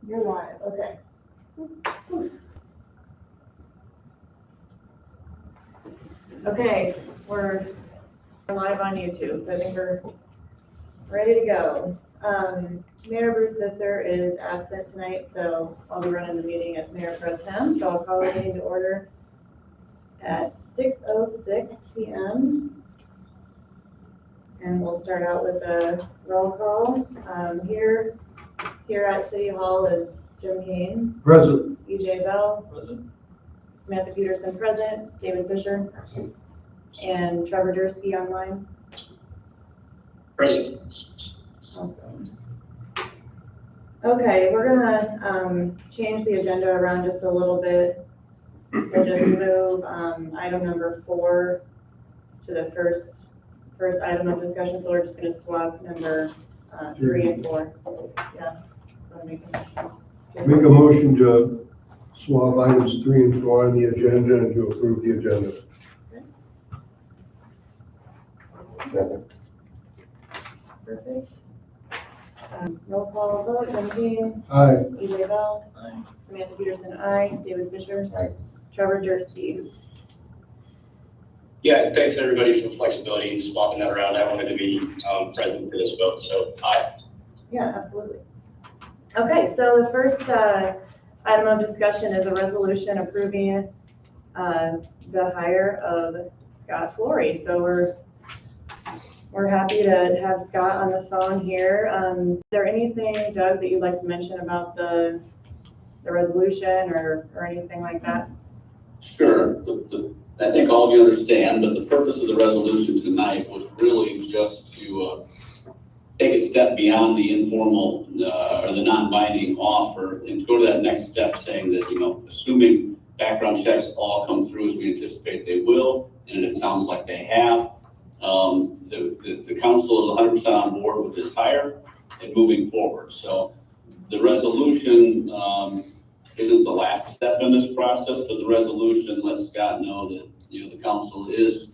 You're live, okay. Okay, we're live on YouTube, so I think we're ready to go. Mayor Bruce Visser is absent tonight, so I'll be running the meeting as Mayor Pro Tem, so I'll call the meeting to order at 6:06 p.m. And we'll start out with a roll call. Here at City Hall is Jim Kane. Present. EJ Bell. Present. Samantha Peterson present. David Fisher. Present. And Trevor Dursky online. Present. Awesome. Okay, we're gonna change the agenda around just a little bit. We'll just move item number 4 to the first item of discussion. So we're just gonna swap number 3 and 4. Yeah. Make a motion to swap items 3 and 4 on the agenda and to approve the agenda. Okay. Perfect. Roll call vote, Jim Kane. Aye. EJ Bell. Aye. Samantha Peterson, aye. David Fisher. Aye. Trevor Dursky. Yeah, thanks everybody for the flexibility in swapping that around. I wanted to be present for this vote, so aye. Yeah, absolutely. Okay, so the first item of discussion is a resolution approving the hire of Scott Flory. So we're happy to have Scott on the phone here. Is there anything, Doug, that you'd like to mention about the resolution or anything like that? Sure. I think all of you understand, but the purpose of the resolution tonight was really just to take a step beyond the informal or the non-binding offer and to go to that next step saying that, assuming background checks all come through as we anticipate they will, and it sounds like they have, the council is 100% on board with this hire and moving forward. So the resolution isn't the last step in this process, but the resolution lets Scott know that, the council is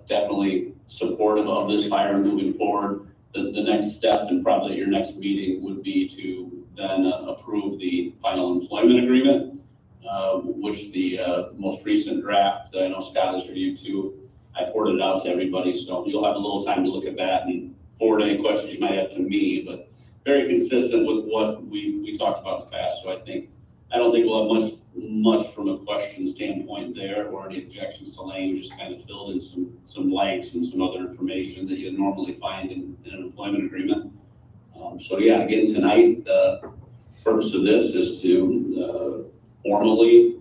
definitely supportive of this hire moving forward. The next step, and probably at your next meeting, would be to then approve the final employment agreement, which the most recent draft, I know Scott has reviewed too. I forwarded it out to everybody, so you'll have a little time to look at that and forward any questions you might have to me, but very consistent with what we talked about in the past. So I don't think we'll have much from a question standpoint there or any objections to language, just kind of filled in some blanks and some other information that you'd normally find in an employment agreement. So yeah, again, tonight, the purpose of this is to formally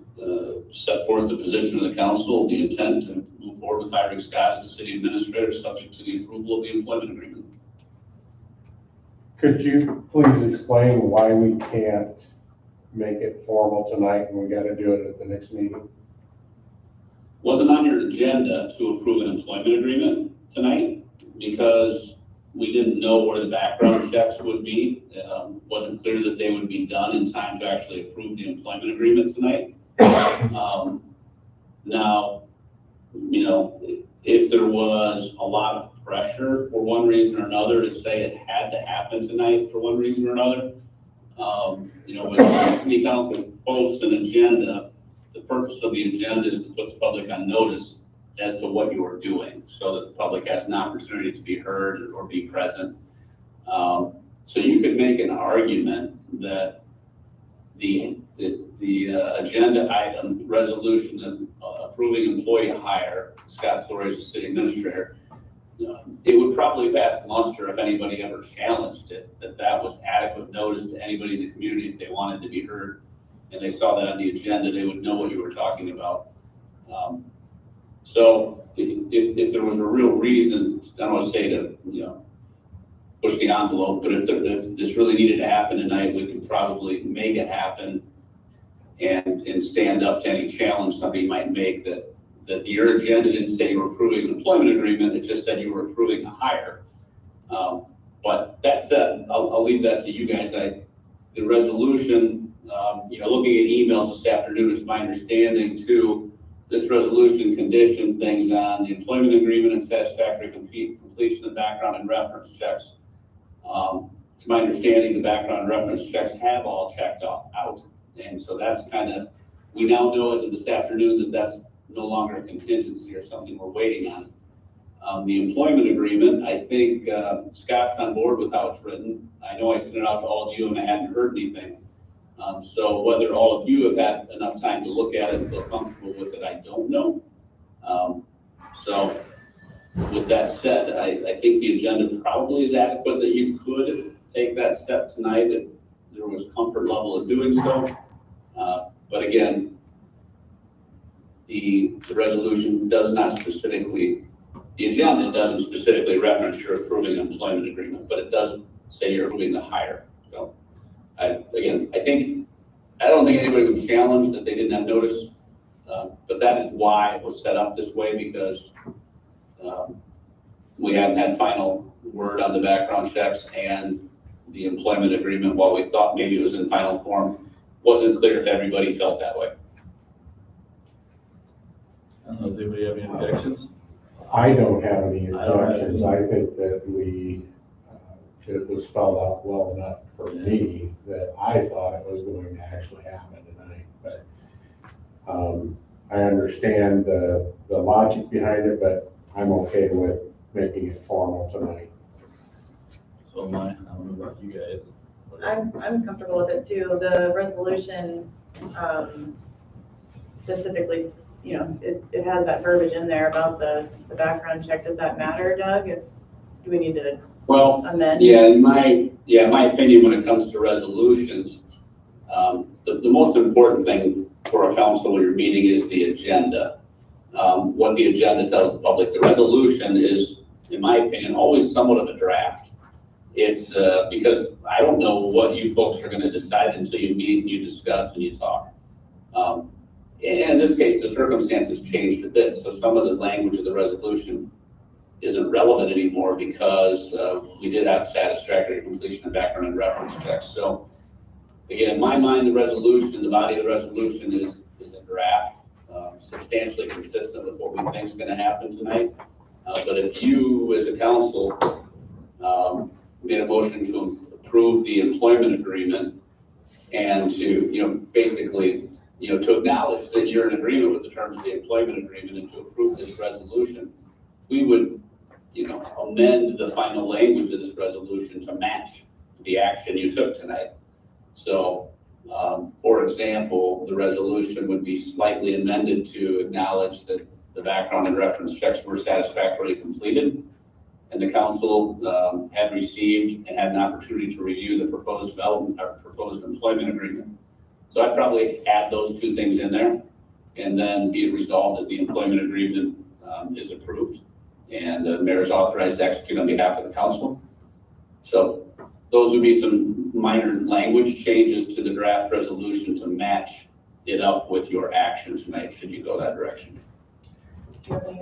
set forth the position of the council, the intent to move forward with hiring Scott as the city administrator, subject to the approval of the employment agreement. Could you please explain why we can't make it formal tonight and we got to do it at the next meeting? Wasn't on your agenda to approve an employment agreement tonight because we didn't know where the background checks would be. Wasn't clear that they would be done in time to actually approve the employment agreement tonight. Now, if there was a lot of pressure for one reason or another to say it had to happen tonight for one reason or another, when the city council posts an agenda, the purpose of the agenda is to put the public on notice as to what you are doing so that the public has an opportunity to be heard or be present. So you could make an argument that the agenda item resolution approving employee hire, Scott Flory as the city administrator, it would probably pass muster if anybody ever challenged it, that was adequate notice to anybody in the community if they wanted to be heard and they saw that on the agenda, they would know what you were talking about. So if there was a real reason, I don't want to say to, push the envelope, but if this really needed to happen tonight, we could probably make it happen and stand up to any challenge somebody might make that your agenda didn't say you were approving an employment agreement, it just said you were approving a hire. But that said, I'll leave that to you guys. The resolution, looking at emails this afternoon is my understanding too, this resolution conditioned things on the employment agreement and satisfactory completion of background and reference checks. to my understanding, the background reference checks have all checked out. And so that's kind of, we now know as of this afternoon that that's no longer a contingency or something we're waiting on. The employment agreement, I think Scott's on board with how it's written. I know I sent it out to all of you and I hadn't heard anything. So whether all of you have had enough time to look at it and feel comfortable with it, I don't know. So with that said, I think the agenda probably is adequate that you could take that step tonight if there was comfort level of doing so. But again, the resolution does not specifically, the agenda doesn't specifically reference you're approving an employment agreement, but it does say you're approving the hire. So I don't think anybody would challenge that they didn't have notice, but that is why it was set up this way, because we hadn't had final word on the background checks, and the employment agreement, while we thought maybe it was in final form, wasn't clear if everybody felt that way. I don't know, does anybody have any objections? I don't have any I don't have objections. any. I think that it was spelled out well enough for me that I thought it was going to actually happen tonight. But I understand the logic behind it, but I'm okay with making it formal tonight. So am I don't know about you guys. I'm comfortable with it too. The resolution, specifically, you know, it has that verbiage in there about the background check. Does that matter, Doug? Do we need to amend? Yeah, in my opinion, when it comes to resolutions, the most important thing for a council when you're meeting is the agenda. What the agenda tells the public. The resolution is, in my opinion, always somewhat of a draft. It's because I don't know what you folks are going to decide until you meet and you discuss and you talk. In this case, the circumstances changed a bit, so some of the language of the resolution isn't relevant anymore because we did have satisfactory completion of background and reference checks. So again, in my mind, the resolution, the body of the resolution is a draft, substantially consistent with what we think is going to happen tonight. But if you, as a council, made a motion to approve the employment agreement and to, basically, to acknowledge that you're in agreement with the terms of the employment agreement and to approve this resolution, we would, amend the final language of this resolution to match the action you took tonight. So, for example, the resolution would be slightly amended to acknowledge that the background and reference checks were satisfactorily completed, and the council had received and had an opportunity to review the proposed development or proposed employment agreement. So I'd probably add those two things in there, and then be it resolved that the employment agreement is approved and the mayor is authorized to execute on behalf of the council. So those would be some minor language changes to the draft resolution to match it up with your action tonight, should you go that direction.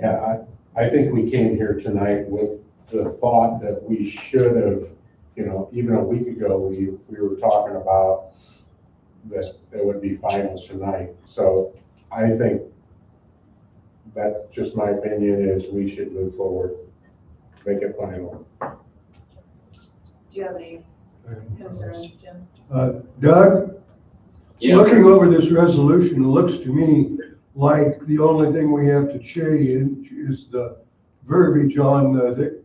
Yeah, I think we came here tonight with the thought that we should have, even a week ago, we were talking about that it would be final tonight. So I think that's just my opinion, is we should move forward, make it final. Do you have any concerns, Jim? Doug, Yeah. looking over this resolution, it looks to me like the only thing we have to change is the verbiage on the,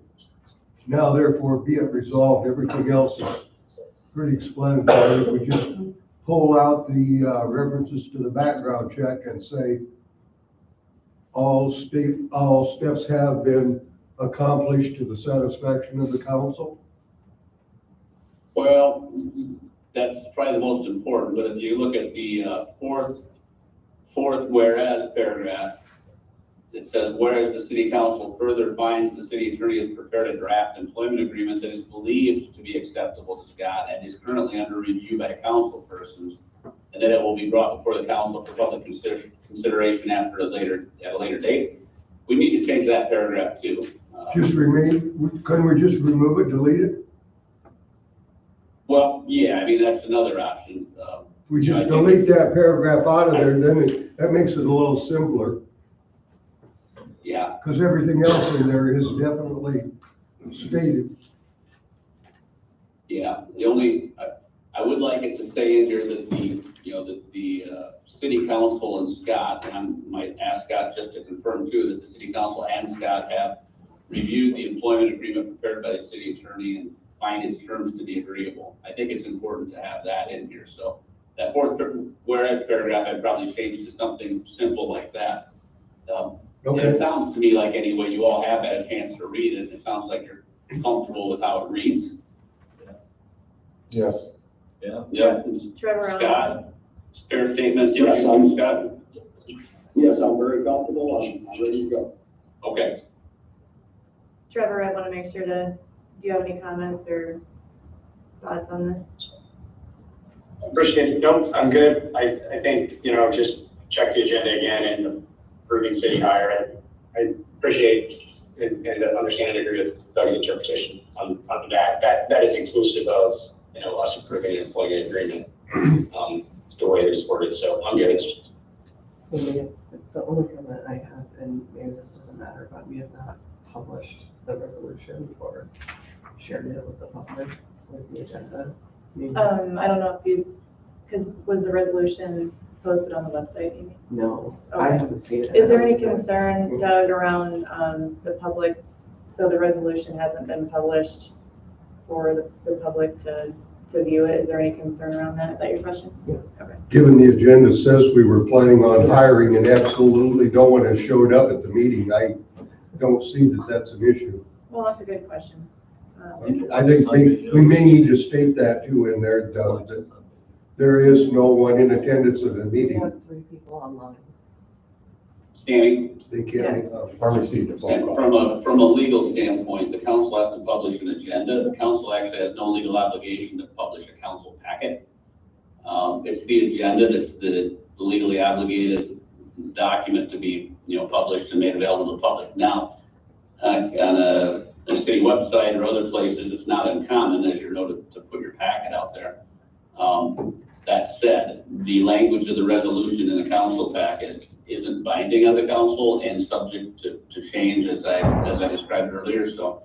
now therefore be it resolved. Everything else is pretty explanatory. We just pull out the references to the background check and say all steps have been accomplished to the satisfaction of the council. Well, that's probably the most important, but if you look at the fourth whereas paragraph, it says, whereas the city council further finds the city attorney has prepared a draft employment agreement that is believed to be acceptable to Scott and is currently under review by council persons, and that it will be brought before the council for public consideration at a later date. We need to change that paragraph too. Couldn't we just remove it, delete it? Well, yeah, I mean, that's another option. We just delete that paragraph out of there, then that makes it a little simpler. Yeah, Because everything else in there is definitely stated. Yeah, the only, I would like it to say in here that the city council and Scott, and I might ask Scott just to confirm too, that the city council and Scott have reviewed the employment agreement prepared by the city attorney and find its terms to be agreeable. I think it's important to have that in here. So that fourth whereas paragraph, I'd probably change to something simple like that. Okay. It sounds to me like anyway, you all have had a chance to read it. It sounds like you're comfortable with how it reads. Yes. Yeah. Yep. Trevor, Scott, fair statements. Yes, Scott. Yes, I'm very comfortable. I'm ready to go. Okay. Trevor, I want to make sure do you have any comments or thoughts on this? Appreciate it. Nope, I'm good. I think, just check the agenda again and approving city hire. I appreciate and understand and agree with Doug's interpretation on that. That is inclusive of, us approving an employment agreement, the way it is worded. So I'm good. So the only comment I have, and maybe this doesn't matter, but we have not published the resolution or shared it with the public with the agenda. Maybe- I don't know if because was the resolution posted on the website, Amy? No, Okay. I haven't seen it. Is there any concern, Doug, around the public, so the resolution hasn't been published for the public to view it? Is there any concern around that? Is that your question? Yeah. Okay. Given the agenda says we were planning on hiring and absolutely no one has showed up at the meeting, I don't see that that's an issue. Well, that's a good question. I think we may need to state that too in there, Doug, that there is no one in attendance at the We meeting. have 3 people online. Standing. They can't. I received a phone And call. from a legal standpoint, the council has to publish an agenda. The council actually has no legal obligation to publish a council packet. It's the agenda that's the legally obligated document to be, published and made available to the public. Now, on a city website or other places, it's not uncommon, as you're noted, to put your packet out there. That said, the language of the resolution in the council packet isn't binding on the council and subject to change as I described earlier. So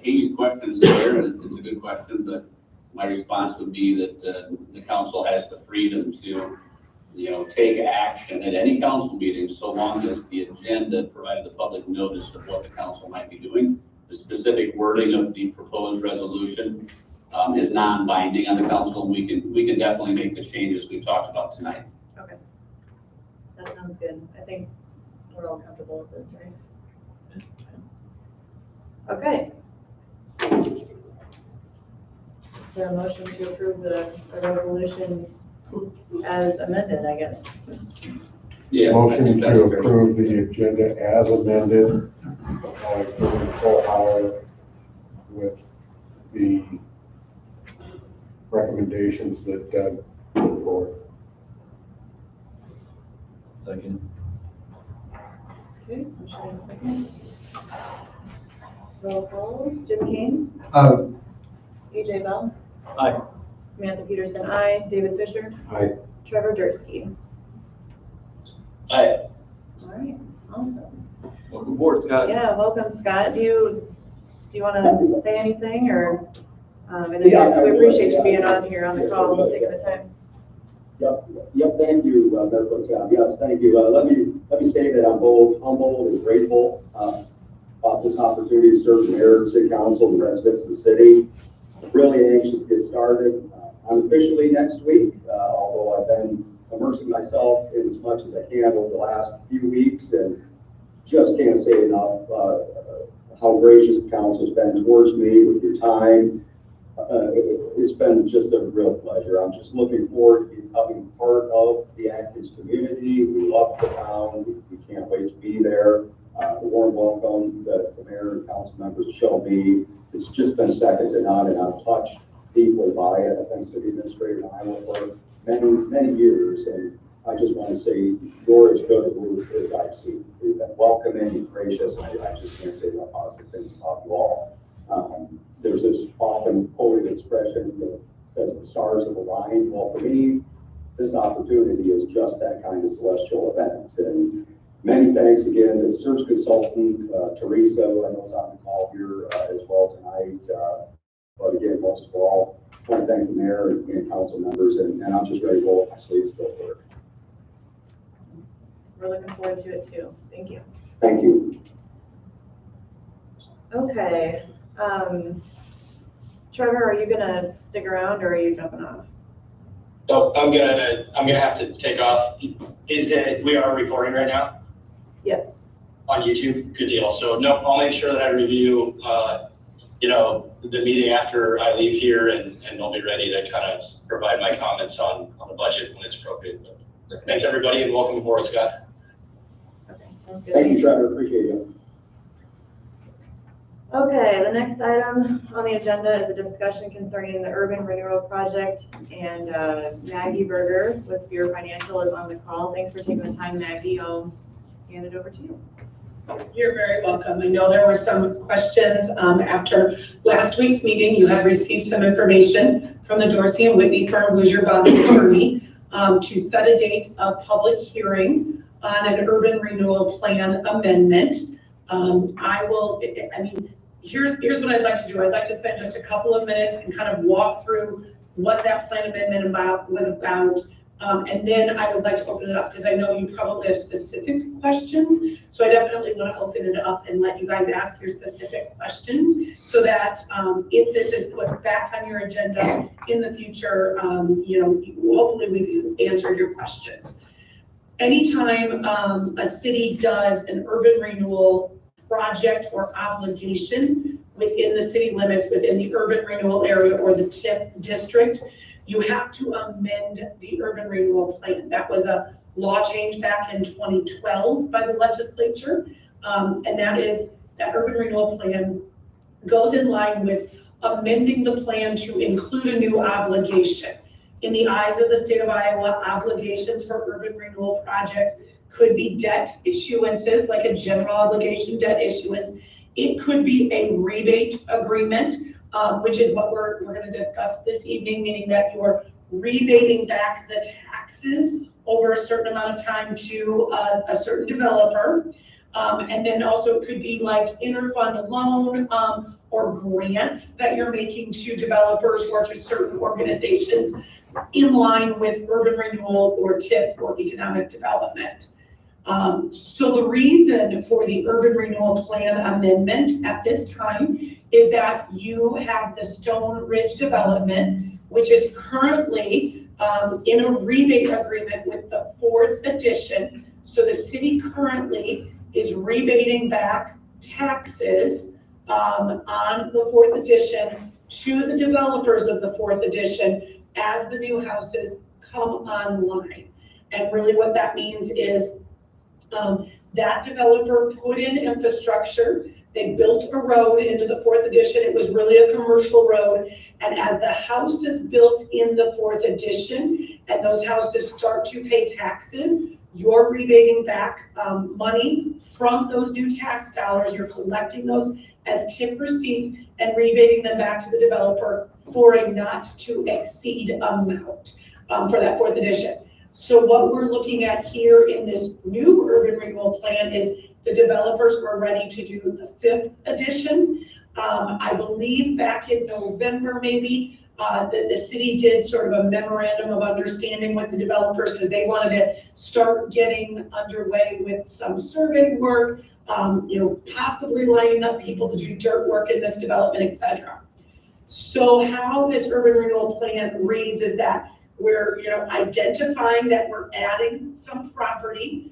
Amy's question is fair, and it's a good question, but my response would be that the council has the freedom to, take action at any council meeting so long as the agenda provided the public notice of what the council might be doing. The specific wording of the proposed resolution is non-binding on the council, and we can definitely make the changes we've talked about tonight. Okay. That sounds good. I think we're all comfortable with this, right? Okay. Is there a motion to approve the resolution as amended, I guess? Yeah. Motion to approve the agenda as amended, giving full hire with the recommendations that Doug put forth. Second. Okay, motion and a second. Roll call, Jim King, AJ Bell, Aye. Samantha Peterson, aye, David Fisher, Aye. Trevor Dursky. Aye. All right, awesome. Welcome aboard, Scott. Yeah, welcome, Scott. Do you want to say anything, or, and Yeah, I we would, appreciate you yeah. being on here on the call and taking the time. Yep, thank you, Mayor Pro Tem. Yes, thank you. Let me say that I'm both humbled and grateful about this opportunity to serve the mayor, city council, and the residents of the city. Really anxious to get started. Unofficially next week, although I've been immersing myself in as much as I can over the last few weeks, and just can't say enough how gracious the council's been towards me with your time. It's been just a real pleasure. I'm just looking forward to becoming part of the Atkins community. We love the town. We can't wait to be there. The warm welcome that the mayor and council members show me, it's just been second to none, and I'm touched deeply by it. I've been city administrator in Iowa for many years, and I just want to say you're as good a group as I've seen. You've been welcoming and gracious, and I just can't say enough positive things about you all. There's this often quoted expression that says the stars have aligned. Well, for me, this opportunity is just that kind of celestial event. And many thanks again to the search consultant, Teresa, who I know is on the call here as well tonight. But again, most of all, I want to thank the mayor and council members, and I'm just ready to roll up my sleeves to go forward. We're looking forward to it too. Thank you. Thank you. Okay, Trevor, are you gonna stick around or are you jumping off? Oh, I'm gonna have to take off. We are recording right now Yes. on YouTube? Good deal. So no, I'll make sure that I review, the meeting after I leave here and I'll be ready to kind of provide my comments on the budget when it's appropriate. But thanks everybody and welcome aboard, Scott. Okay, sounds good. Thank you, Trevor. Appreciate it. Okay, the next item on the agenda is a discussion concerning the urban renewal project, and Maggie Berger with Sphere Financial is on the call. Thanks for taking the time, Maggie. I'll hand it over to you. You're very welcome. I know there were some questions after last week's meeting. You have received some information from the Dorsey and Whitney firm, who's your bond attorney, to set a date of public hearing on an urban renewal plan amendment. Here's what I'd like to do. I'd like to spend just a couple of minutes and kind of walk through what that plan amendment was about. And then I would like to open it up because I know you probably have specific questions. So I definitely want to open it up and let you guys ask your specific questions so that if this is put back on your agenda in the future, hopefully we've answered your questions. Anytime a city does an urban renewal project or obligation within the city limits, within the urban renewal area or the TIF district, you have to amend the urban renewal plan. That was a law change back in 2012 by the legislature. And that urban renewal plan goes in line with amending the plan to include a new obligation. In the eyes of the state of Iowa, obligations for urban renewal projects could be debt issuances, like a general obligation debt issuance. It could be a rebate agreement, which is what we're going to discuss this evening, meaning that you're rebating back the taxes over a certain amount of time to a certain developer. And then also it could be like interfund loan or grants that you're making to developers or to certain organizations in line with urban renewal or TIF or economic development. So the reason for the urban renewal plan amendment at this time is that you have the Stone Ridge development, which is currently in a rebate agreement with the 4th edition. So the city currently is rebating back taxes on the 4th edition to the developers of the 4th edition as the new houses come online. And really what that means is that developer put in infrastructure. They built a road into the 4th edition. It was really a commercial road. And as the houses built in the 4th edition and those houses start to pay taxes, you're rebating back money from those new tax dollars. You're collecting those as TIF receipts and rebating them back to the developer for a not to exceed amount for that 4th edition. So what we're looking at here in this new urban renewal plan is the developers were ready to do the 5th edition. I believe back in November, maybe, the city did sort of a memorandum of understanding with the developers because they wanted to start getting underway with some survey work, possibly lining up people to do dirt work in this development, etc. So how this urban renewal plan reads is that we're identifying that we're adding some property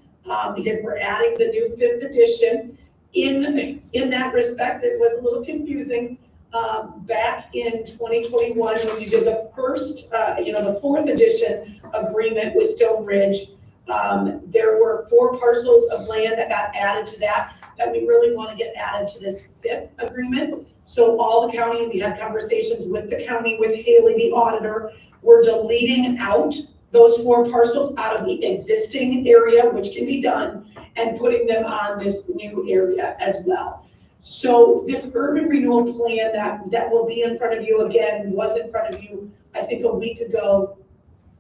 because we're adding the new 5th edition. In that respect, it was a little confusing back in 2021 when you did the first, the 4th edition agreement with Stone Ridge. There were 4 parcels of land that got added to that we really want to get added to this 5th agreement. So all the county, we had conversations with the county, with Haley, the auditor. We're deleting out those 4 parcels out of the existing area, which can be done, and putting them on this new area as well. So this urban renewal plan that will be in front of you again, was in front of you, I think a week ago,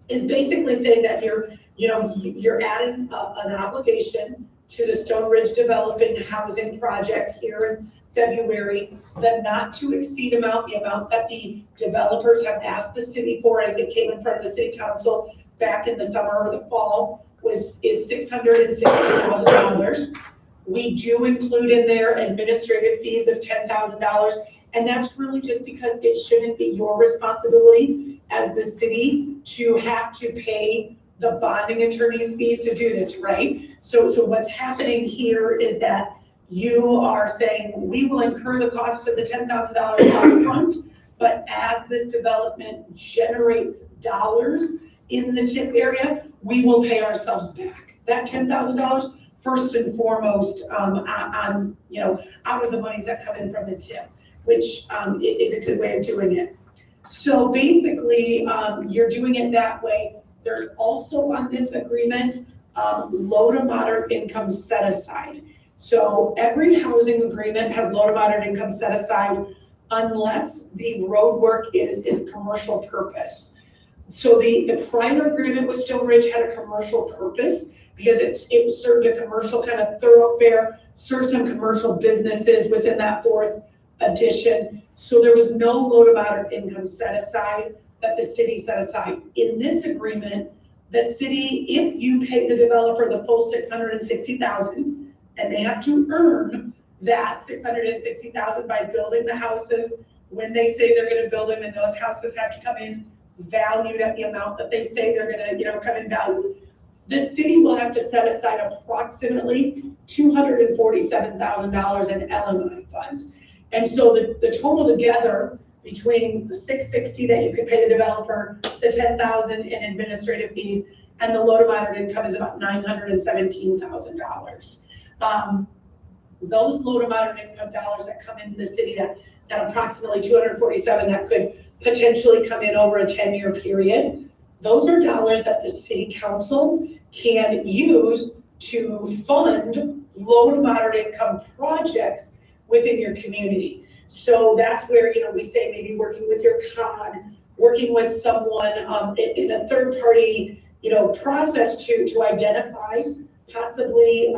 is basically saying that you're adding an obligation to the Stone Ridge Developing Housing Project here in February, the not to exceed amount, the amount that the developers have asked the city for, and it came in front of the city council back in the summer or the fall, is $660,000. We do include in there administrative fees of $10,000, and that's really just because it shouldn't be your responsibility as the city to have to pay the bonding attorney's fees to do this, right? So what's happening here is that you are saying, we will incur the cost of the $10,000 upfront, but as this development generates dollars in the TIP area, we will pay ourselves back. That $10,000 first and foremost on, you know, out of the monies that come in from the TIP, which is a good way of doing it. So basically, you're doing it that way. There's also on this agreement, low to moderate income set aside. So every housing agreement has low to moderate income set aside unless the road work is commercial purpose. So the prior agreement with Stone Ridge had a commercial purpose because it served a commercial kind of thoroughfare, served some commercial businesses within that fourth edition. So there was no low to moderate income set aside that the city set aside. In this agreement, the city, if you pay the developer the full $660,000, and they have to earn that $660,000 by building the houses when they say they're going to build them, and those houses have to come in valued at the amount that they say they're going to, you know, come in value. The city will have to set aside approximately $247,000 in LMI funds. And so the total together between the $660,000 that you could pay the developer, the $10,000 in administrative fees, and the low to moderate income is about $917,000. Those low to moderate income dollars that come into the city, that approximately 247 that could potentially come in over a 10-year period, those are dollars that the city council can use to fund low to moderate income projects within your community. So that's where, you know, we say maybe working with your COG, working with someone in a third party, you know, process to identify possibly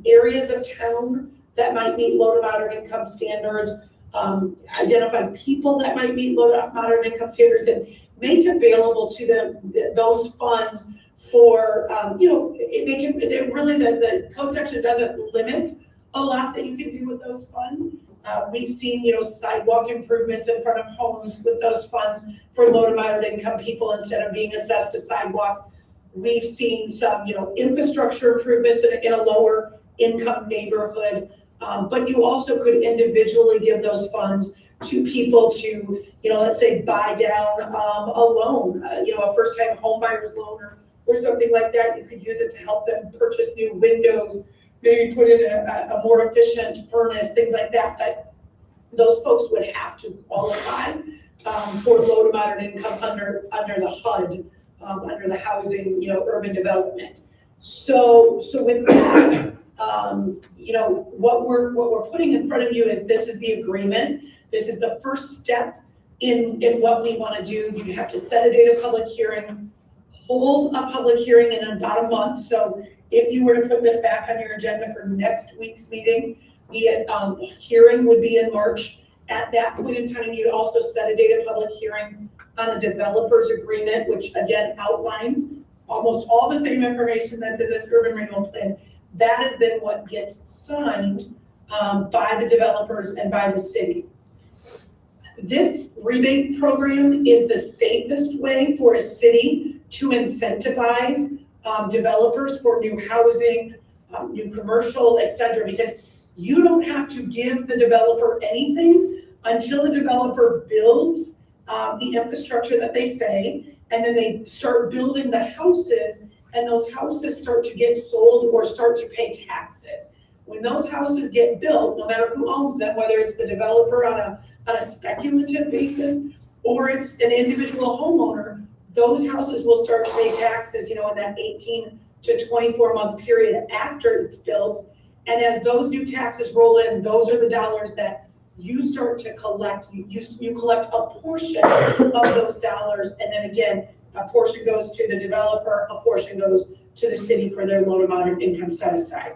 areas of town that might meet low to moderate income standards, identify people that might meet low to moderate income standards, and make available to them those funds for, you know, they really, the code section doesn't limit a lot that you can do with those funds. We've seen, you know, sidewalk improvements in front of homes with those funds for low to moderate income people instead of being assessed a sidewalk. We've seen some, you know, infrastructure improvements in a lower income neighborhood, but you also could individually give those funds to people to, you know, let's say buy down a loan, you know, a first-time home buyer's loan or something like that. You could use it to help them purchase new windows, maybe put in a more efficient furnace, things like that. But those folks would have to qualify for low to moderate income under the HUD. Under the housing, you know, urban development. So with that, you know, what we're putting in front of you is this is the agreement. This is the first step in what we want to do. You have to set a date of public hearing, hold a public hearing in about a month. So if you were to put this back on your agenda for next week's meeting, the hearing would be in March. At that point in time, you'd also set a date of public hearing on a developer's agreement, which again outlines almost all the same information that's in this urban renewal plan. That is then what gets signed by the developers and by the city. This rebate program is the safest way for a city to incentivize developers for new housing, new commercial, etc., because you don't have to give the developer anything until the developer builds the infrastructure that they say, and then they start building the houses, and those houses start to get sold or start to pay taxes. When those houses get built, no matter who owns them, whether it's the developer on a speculative basis or it's an individual homeowner, those houses will start to pay taxes, you know, in that 18 to 24 month period after it's built. And as those new taxes roll in, those are the dollars that you start to collect. You collect a portion of those dollars, and then again, a portion goes to the developer, a portion goes to the city for their loan amount of income set aside.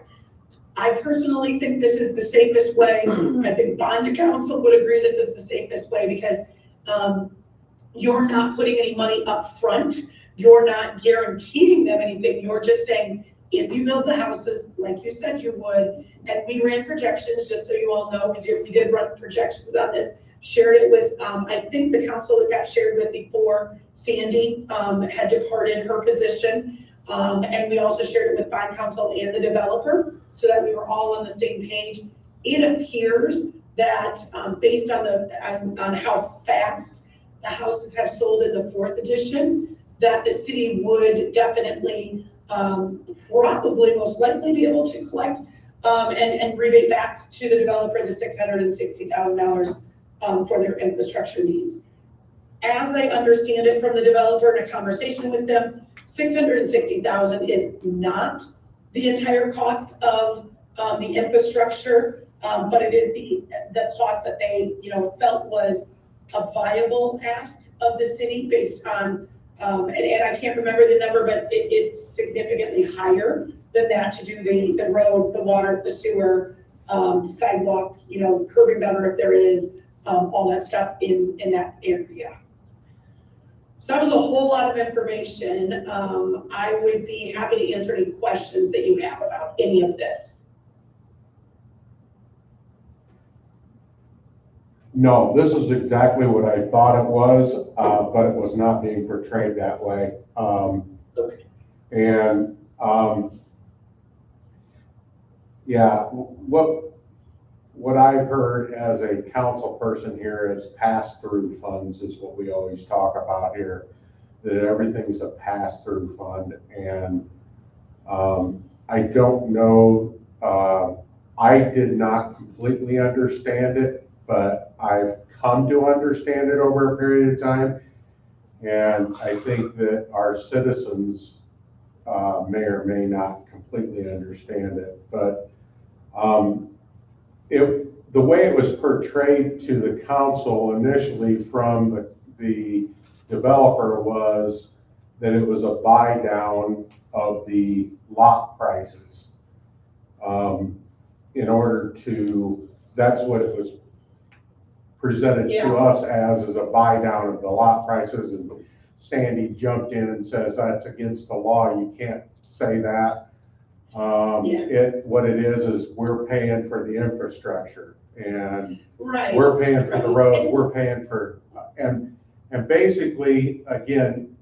I personally think this is the safest way. I think bond council would agree this is the safest way because you're not putting any money up front. You're not guaranteeing them anything. You're just saying, if you build the houses like you said you would, and we ran projections, just so you all know, we did run projections on this, shared it with, I think the council that got shared with before Sandy had departed her position. And we also shared it with bond council and the developer so that we were all on the same page. It appears that based on on how fast the houses have sold in the 4th edition, that the city would definitely probably most likely be able to collect and rebate back to the developer the $660,000 for their infrastructure needs. As I understand it from the developer in a conversation with them, $660,000 is not the entire cost of the infrastructure, but it is the cost that they felt was a viable ask of the city based on, and I can't remember the number, but it's significantly higher than that to do the road, the water, the sewer, sidewalk, curb and gutter if there is, all that stuff in that area. So that was a whole lot of information. I would be happy to answer any questions that you have about any of this. No, this is exactly what I thought it was, but it was not being portrayed that way. Okay. And yeah, what I've heard as a council person here is pass-through funds is what we always talk about here, that everything's a pass-through fund. And I don't know, I did not completely understand it, but I've come to understand it over a period of time. And I think that our citizens may or may not completely understand it. But the way it was portrayed to the council initially from the developer was that it was a buy down of the lot prices. In order to, that's what it was presented to us as a buy down of the lot prices. And Sandy jumped in and says, that's against the law. You can't say that. What it is we're paying for the infrastructure, and we're paying for the roads, we're paying for, and basically, again,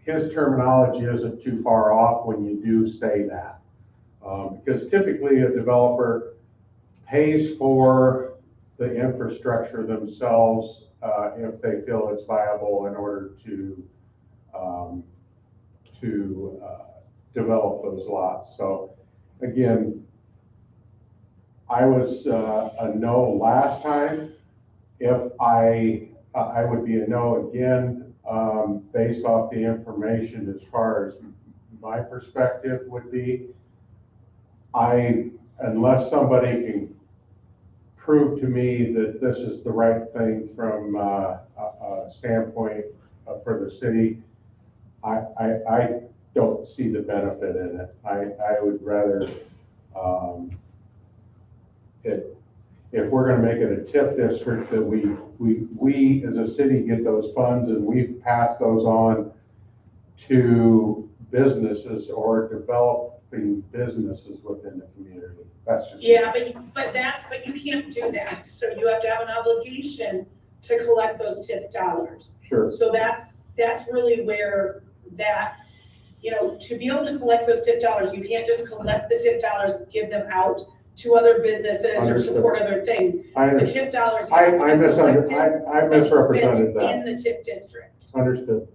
his terminology isn't too far off when you do say that. Because typically a developer pays for the infrastructure themselves if they feel it's viable in order to develop those lots. So again, I was a no last time. If I would be a no again, based off the information as far as my perspective would be. Unless somebody can prove to me that this is the right thing from a standpoint for the city, I don't see the benefit in it. I would rather, if we're going to make it a TIF district, that we as a city get those funds and we've passed those on to businesses or developing businesses within the community. That's just but you can't do that. So you have to have an obligation to collect those TIF dollars. Sure. So that's really where that, to be able to collect those TIF dollars, you can't just collect the TIF dollars and give them out to other businesses or support other things. The TIF dollars. I misrepresented that. In the TIF district. Understood.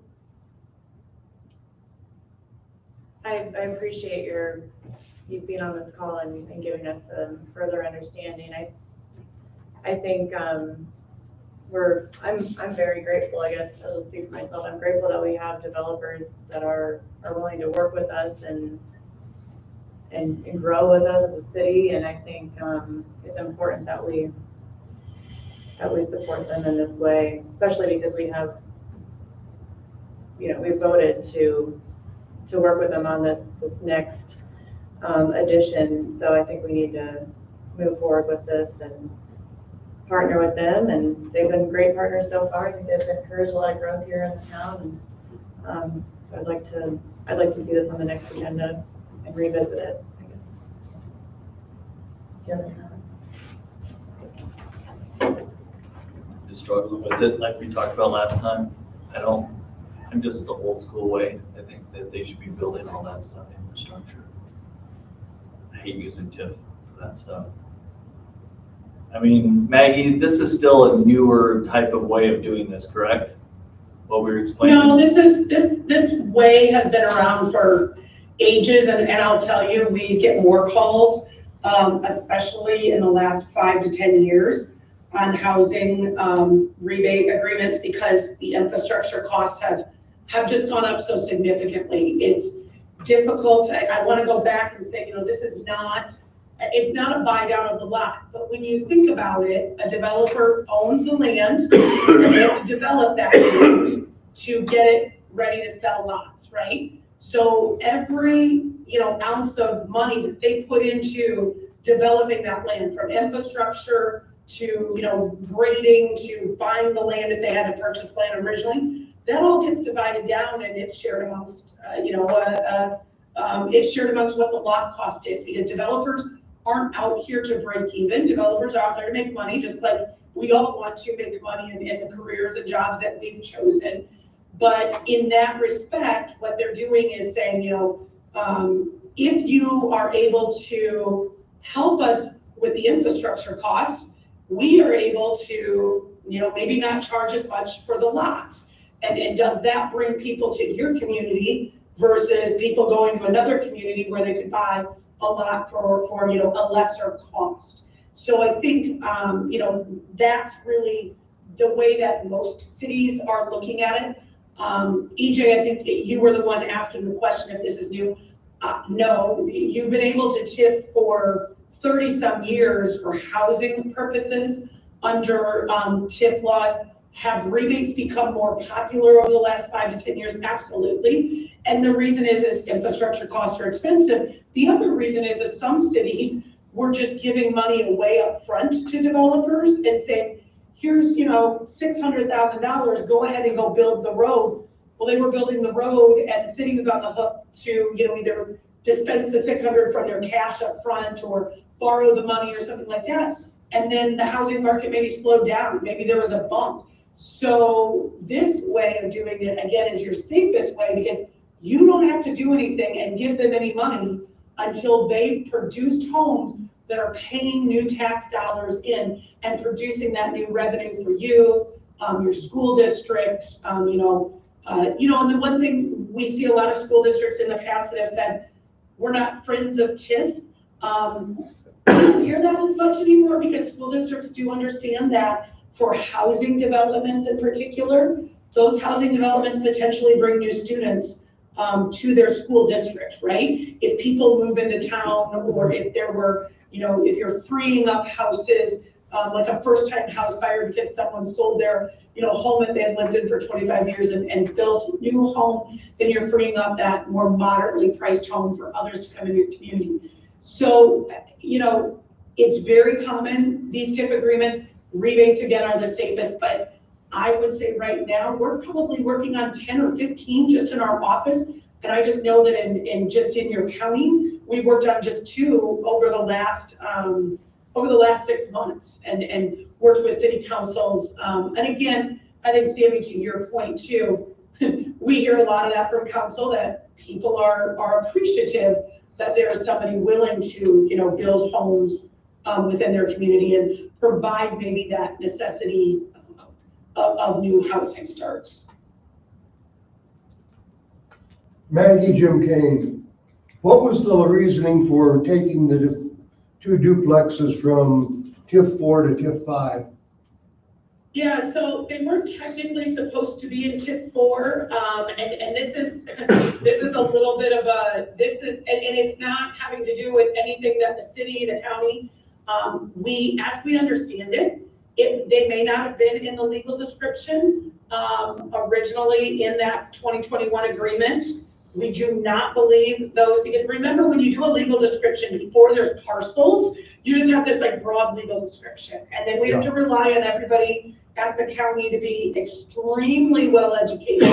I appreciate you being on this call and giving us some further understanding. I think I'm very grateful, I guess I'll speak for myself. I'm grateful that we have developers that are willing to work with us and grow with us as a city. And I think it's important that we support them in this way, especially because we have, we voted to to work with them on this next addition. So I think we need to move forward with this and partner with them, and they've been great partners so far. I think they've encouraged a lot of growth here in the town, and so I'd like to see this on the next agenda and revisit it, I guess. Do you have any comment? Just struggling with it, like we talked about last time. I'm just the old school way. I think that they should be building all that stuff, infrastructure. I hate using TIF for that stuff. I mean, Maggie, this is still a newer type of way of doing this, correct? What we were explaining? No, this way has been around for ages, and I'll tell you, we get more calls, especially in the last 5 to 10 years on housing rebate agreements, because the infrastructure costs have just gone up so significantly. It's difficult. I want to go back and say, this is it's not a buy down of the lot, but when you think about it, a developer owns the land and they have to develop that land to get it ready to sell lots, right? So every, ounce of money that they put into developing that land, from infrastructure to, grading, to buying the land if they had to purchase land originally, that all gets divided down and it's shared amongst, it's shared amongst what the lot cost is, because developers aren't out here to break even. Developers are out there to make money, just like we all want to make money in the careers and jobs that we've chosen. But in that respect, what they're doing is saying, if you are able to help us with the infrastructure costs, we are able to, maybe not charge as much for the lots. And does that bring people to your community versus people going to another community where they could buy a lot for a lesser cost? So I think, that's really the way that most cities are looking at it. EJ, I think you were the one asking the question if this is new. No, you've been able to TIF for 30 some years for housing purposes under TIF laws. Have rebates become more popular over the last 5 to 10 years? Absolutely. And the reason is infrastructure costs are expensive. The other reason is some cities were just giving money away up front to developers and saying, here's, $600,000, go ahead and go build the road. Well, they were building the road and the city was on the hook to, either dispense the 600 from their cash up front or borrow the money or something like that. And then the housing market maybe slowed down. Maybe there was a bump. So this way of doing it, again, is your safest way, because you don't have to do anything and give them any money until they've produced homes that are paying new tax dollars in and producing that new revenue for you, your school district, and the one thing we see a lot of school districts in the past that have said, we're not friends of TIF. I don't hear that as much anymore, because school districts do understand that for housing developments in particular, those housing developments potentially bring new students to their school district, right? If people move into town, or if there were, if you're freeing up houses, like a first-time house buyer because someone sold their, home that they had lived in for 25 years and built a new home, then you're freeing up that more moderately priced home for others to come into your community. So, it's very common, these TIF agreements. Rebates, again, are the safest, but I would say right now, we're probably working on 10 or 15 just in our office. And I just know that in your county, we've worked on just 2 over the last 6 months and worked with city councils. And again, I think, Sammy, to your point too, we hear a lot of that from council, that people are appreciative that there's somebody willing to, build homes within their community and provide maybe that necessity of new housing starts. Maggie, Jim Kane, what was the reasoning for taking the 2 duplexes from TIF 4 to TIF 5? Yeah, so they weren't technically supposed to be in TIF 4, and this is a little bit of and it's not having to do with anything that the city, the county, as we understand it, they may not have been in the legal description originally in that 2021 agreement. We do not believe those, because remember, when you do a legal description before there's parcels, you just have this like broad legal description. And then we have to rely on everybody at the county to be extremely well educated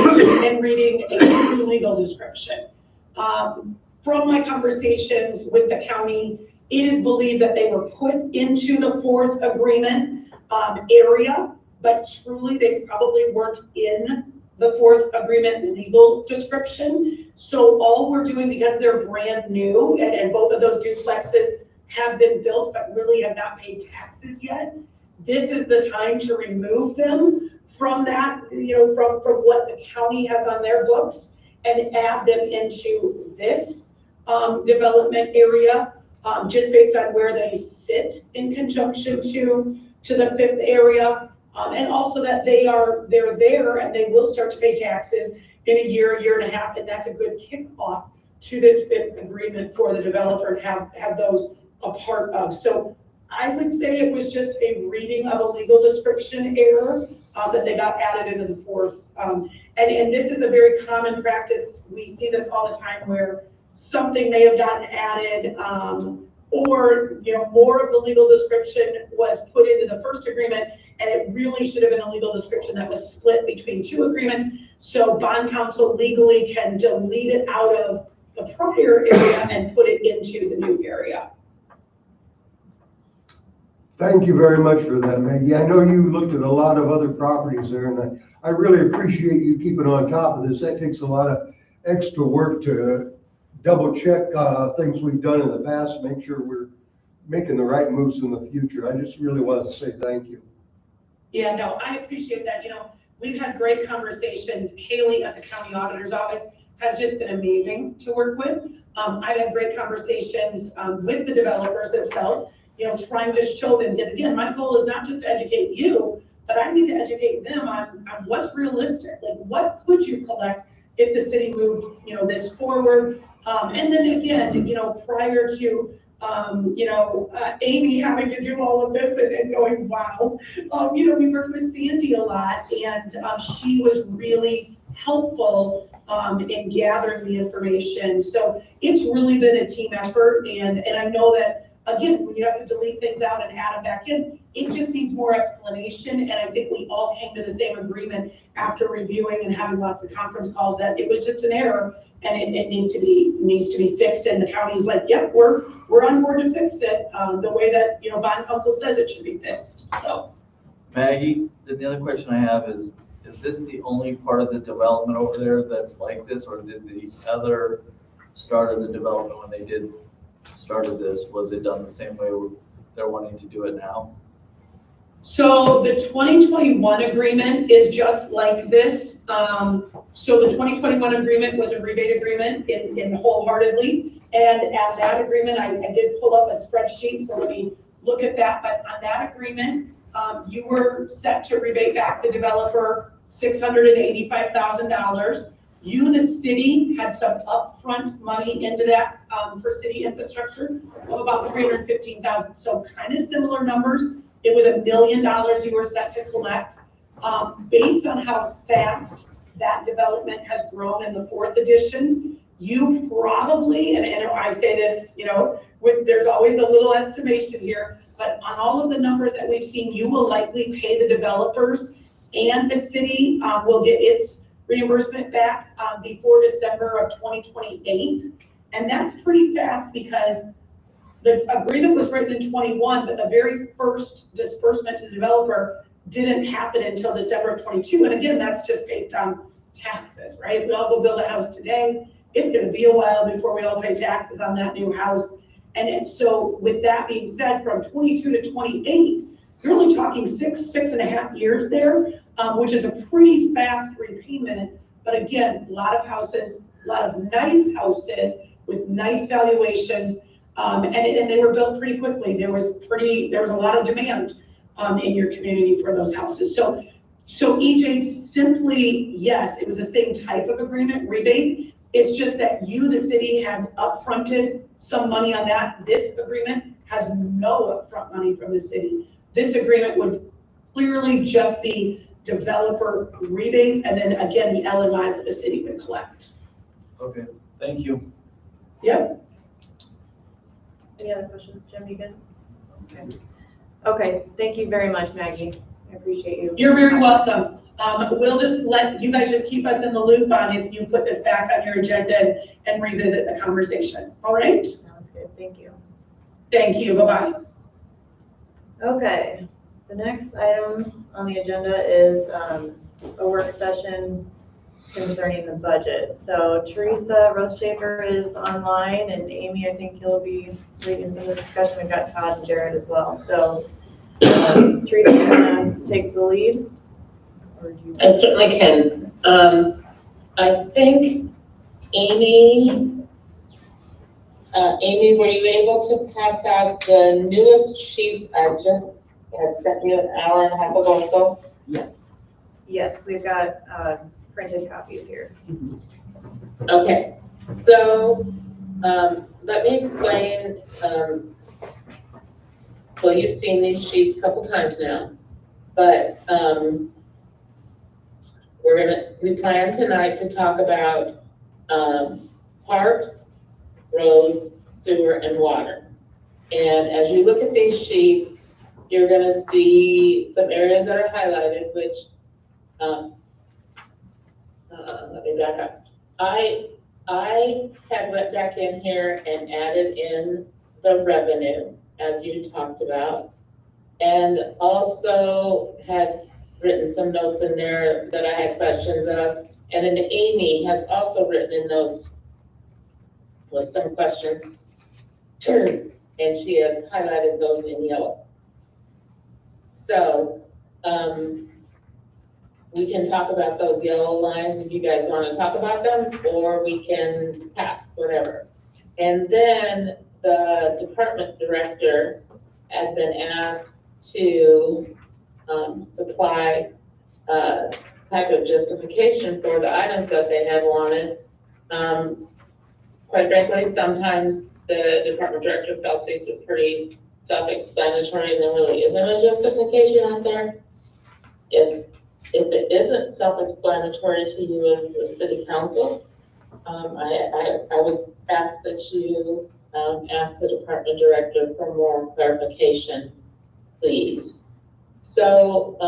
in reading a true legal description. From my conversations with the county, it is believed that they were put into the fourth agreement area, but truly they probably weren't in the fourth agreement legal description. So all we're doing, because they're brand new, and both of those duplexes have been built but really have not paid taxes yet, this is the time to remove them from that, from what the county has on their books and add them into this development area, just based on where they sit in conjunction to the fifth area. And also that they're there and they will start to pay taxes in a year and a half, and that's a good kickoff to this fifth agreement for the developer to have those a part of. So I would say it was just a reading of a legal description error that they got added into the fourth. And this is a very common practice. We see this all the time where something may have gotten added, or more of the legal description was put into the first agreement, and it really should have been a legal description that was split between two agreements. So bond counsel legally can delete it out of the prior area and put it into the new area. Thank you very much for that, Maggie. I know you looked at a lot of other properties there, and I really appreciate you keeping on top of this. That takes a lot of extra work to double check things we've done in the past, make sure we're making the right moves in the future. I just really want to say thank you. Yeah, no, I appreciate that. We've had great conversations. Haley at the county auditor's office has just been amazing to work with. I've had great conversations with the developers themselves, trying to show them, because again, my goal is not just to educate you, but I need to educate them on what's realistic. Like, what could you collect if the city moved, this forward? And then again, prior to, Amy having to do all of this and going, wow, we worked with Sandy a lot, and she was really helpful in gathering the information. So it's really been a team effort, and I know that, again, when you have to delete things out and add them back in, it just needs more explanation. And I think we all came to the same agreement after reviewing and having lots of conference calls that it was just an error and it needs to be fixed. And the county's like, yep, we're on board to fix it the way that bond counsel says it should be fixed. So, Maggie, then the other question I have is this the only part of the development over there that's like this, or did the other start of the development when they started this, was it done the same way they're wanting to do it now? So the 2021 agreement is just like this. So the 2021 agreement was a rebate agreement in wholeheartedly. And at that agreement, I did pull up a spreadsheet, so let me look at that. But on that agreement, you were set to rebate back the developer $685,000. You, the city, had some upfront money into that for city infrastructure of about $315,000. So kind of similar numbers. It was $1 million you were set to collect. Based on how fast that development has grown in the fourth edition, you probably, and I say this, there's always a little estimation here, but on all of the numbers that we've seen, you will likely pay the developers, and the city will get its reimbursement back before December of 2028. And that's pretty fast because the agreement was written in 21, but the very first disbursement to the developer didn't happen until December of 22. And again, that's just based on taxes, right? If we all go build a house today, it's going to be a while before we all pay taxes on that new house. And so with that being said, from 22 to 28, you're only talking six and a half years there, which is a pretty fast repayment. But again, a lot of houses, a lot of nice houses with nice valuations. And they were built pretty quickly. There was a lot of demand in your community for those houses. So EJ, simply, yes, it was the same type of agreement, rebate. It's just that you, the city, have upfronted some money on that. This agreement has no upfront money from the city. This agreement would clearly just be developer rebate, and then again, the LMI that the city would collect. Okay, thank you. Yep. Any other questions, Jim, you good? Okay. Okay, thank you very much, Maggie. I appreciate you. You're very welcome. We'll just let you guys just keep us in the loop on if you put this back on your agenda and revisit the conversation. All right? Sounds good, thank you. Thank you. Bye-bye. Okay, the next item on the agenda is a work session concerning the budget. So Teresa Roshaker is online, and Amy, I think you'll be leading some of the discussion. We've got Todd and Jared as well. So Teresa, you want to take the lead? Or do you? I certainly can. I think Amy, were you able to pass out the newest sheet I just had sent you an hour and a half ago or so? Yes. Yes, we've got printed copies here. Okay, so, let me explain, well, you've seen these sheets a couple times now, but, we plan tonight to talk about, parks, roads, sewer, and water. And as you look at these sheets, you're gonna see some areas that are highlighted, which, let me back up. I had went back in here and added in the revenue, as you talked about, and also had written some notes in there that I had questions of. And then Amy has also written in notes with some questions, and she has highlighted those in yellow. So, we can talk about those yellow lines if you guys want to talk about them, or we can pass, whatever. And then the department director had been asked to supply a type of justification for the items that they had wanted. Quite frankly, sometimes the department director felt these were pretty self-explanatory and there really isn't a justification out there. If it isn't self-explanatory to you as the city council, I would ask that you ask the department director for more clarification, please. So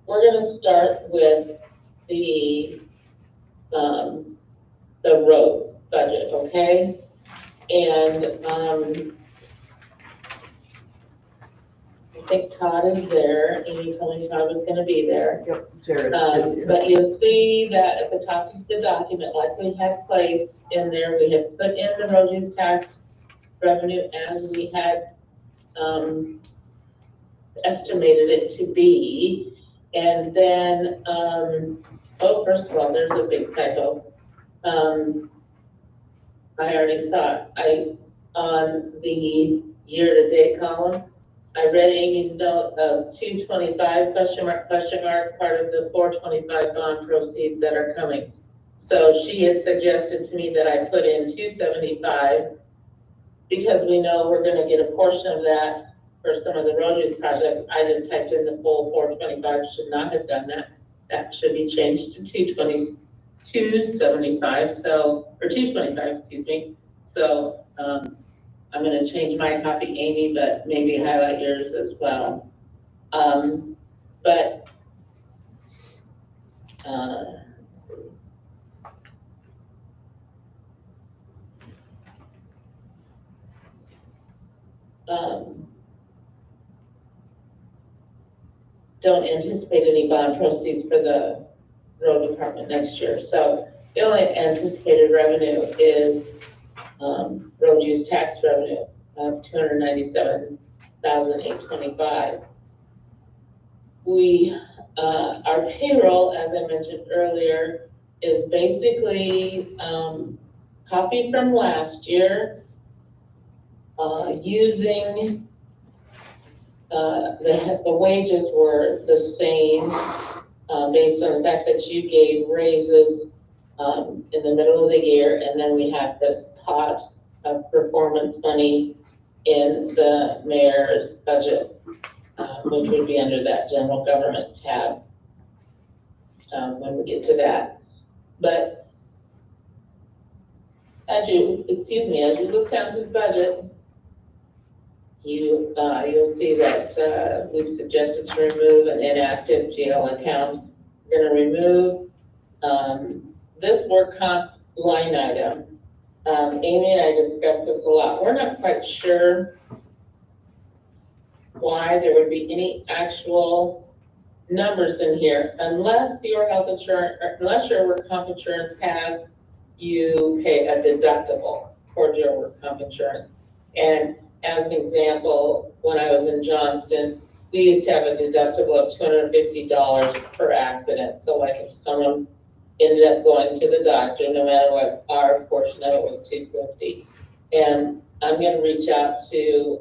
we're going to start with the roads budget, okay? And I think Todd is there. Amy told me Todd was going to be there. Yep, Jared is here. But you'll see that at the top of the document, like we had placed in there, we had put in the road use tax revenue as we had estimated it to be. And then, first of all, there's a big typo. I already saw it. On the year-to-date column, I read Amy's note of 225 question mark, part of the 425 bond proceeds that are coming. So she had suggested to me that I put in 275 because we know we're gonna get a portion of that for some of the road use projects. I just typed in the full 425, should not have done that. That should be changed to 275, so, or 225, excuse me. So, I'm gonna change my copy, Amy, but maybe highlight yours as well. Let's see. Don't anticipate any bond proceeds for the road department next year. So the only anticipated revenue is road use tax revenue of $297,825. Our payroll, as I mentioned earlier, is basically copied from last year, using the wages were the same based on the fact that you gave raises in the middle of the year, and then we have this pot of performance money in the mayor's budget, which would be under that general government tab when we get to that. But as you look down to the budget, you'll see that, we've suggested to remove an inactive GL account. We're gonna remove, this work comp line item. Amy and I discussed this a lot. We're not quite sure why there would be any actual numbers in here unless your health insurance, or unless your work comp insurance has you pay a deductible towards your work comp insurance. And as an example, when I was in Johnston, we used to have a deductible of $250 per accident. So like if someone ended up going to the doctor, no matter what, our portion of it was $250. And I'm gonna reach out to,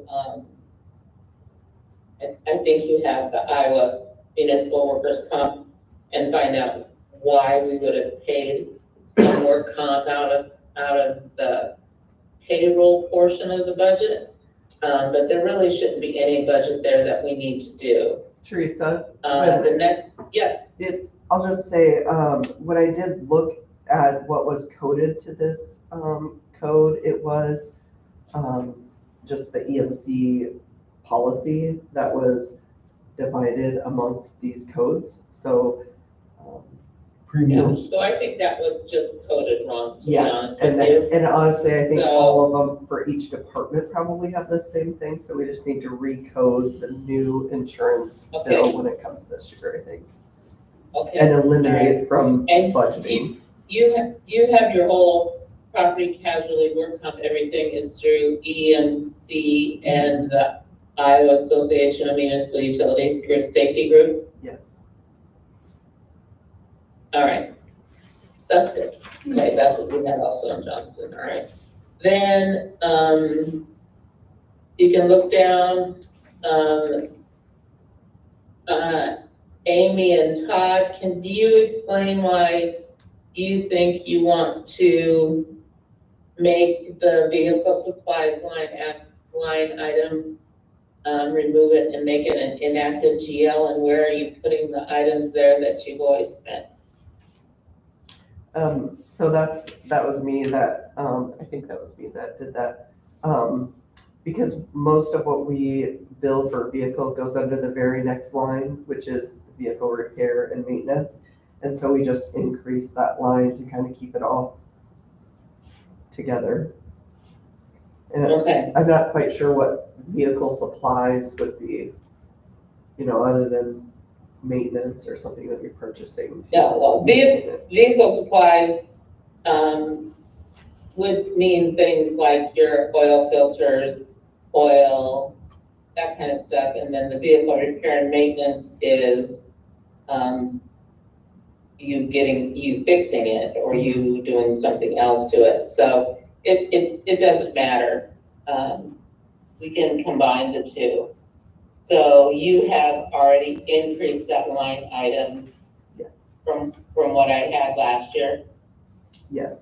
I think you have the Iowa Municipal Workers' Comp, and find out why we would have paid some work comp out of the payroll portion of the budget. But there really shouldn't be any budget there that we need to do. Teresa, Yes, I'll just say, when I did look at what was coded to this, code, it was, just the EMC policy that was divided amongst these codes, so, Premiums. so I think that was just coded wrong, to be yes, honest and with you. and honestly, I think So- all of them for each department probably have the same thing, so we just need to recode the new insurance Okay. bill when it comes this year, I think, Okay. and eliminate from And budgeting. You have your whole property casualty work comp, everything is through EMC and the Iowa Association of Municipal Utilities, your safety group. Yes. All right. That's good. Okay, that's what we had also in Johnston, all right. Then, you can look down, Amy and Todd, do you explain why you think you want to make the vehicle supplies line item, remove it and make it an inactive GL, and where are you putting the items there that you've always spent? So that was me that, I think that was me that did that. Because most of what we bill for vehicle goes under the very next line, which is vehicle repair and maintenance. And so we just increased that line to kind of keep it all together. And Okay, I'm not quite sure what vehicle supplies would be, other than maintenance or something that we're purchasing. to yeah, well, maintain it. vehicle supplies, would mean things like your oil filters, oil, that kind of stuff. And then the vehicle repair and maintenance is, you fixing it or you doing something else to it. So it doesn't matter. We can combine the two. So you have already increased that line item Yes, from what I had last year. yes.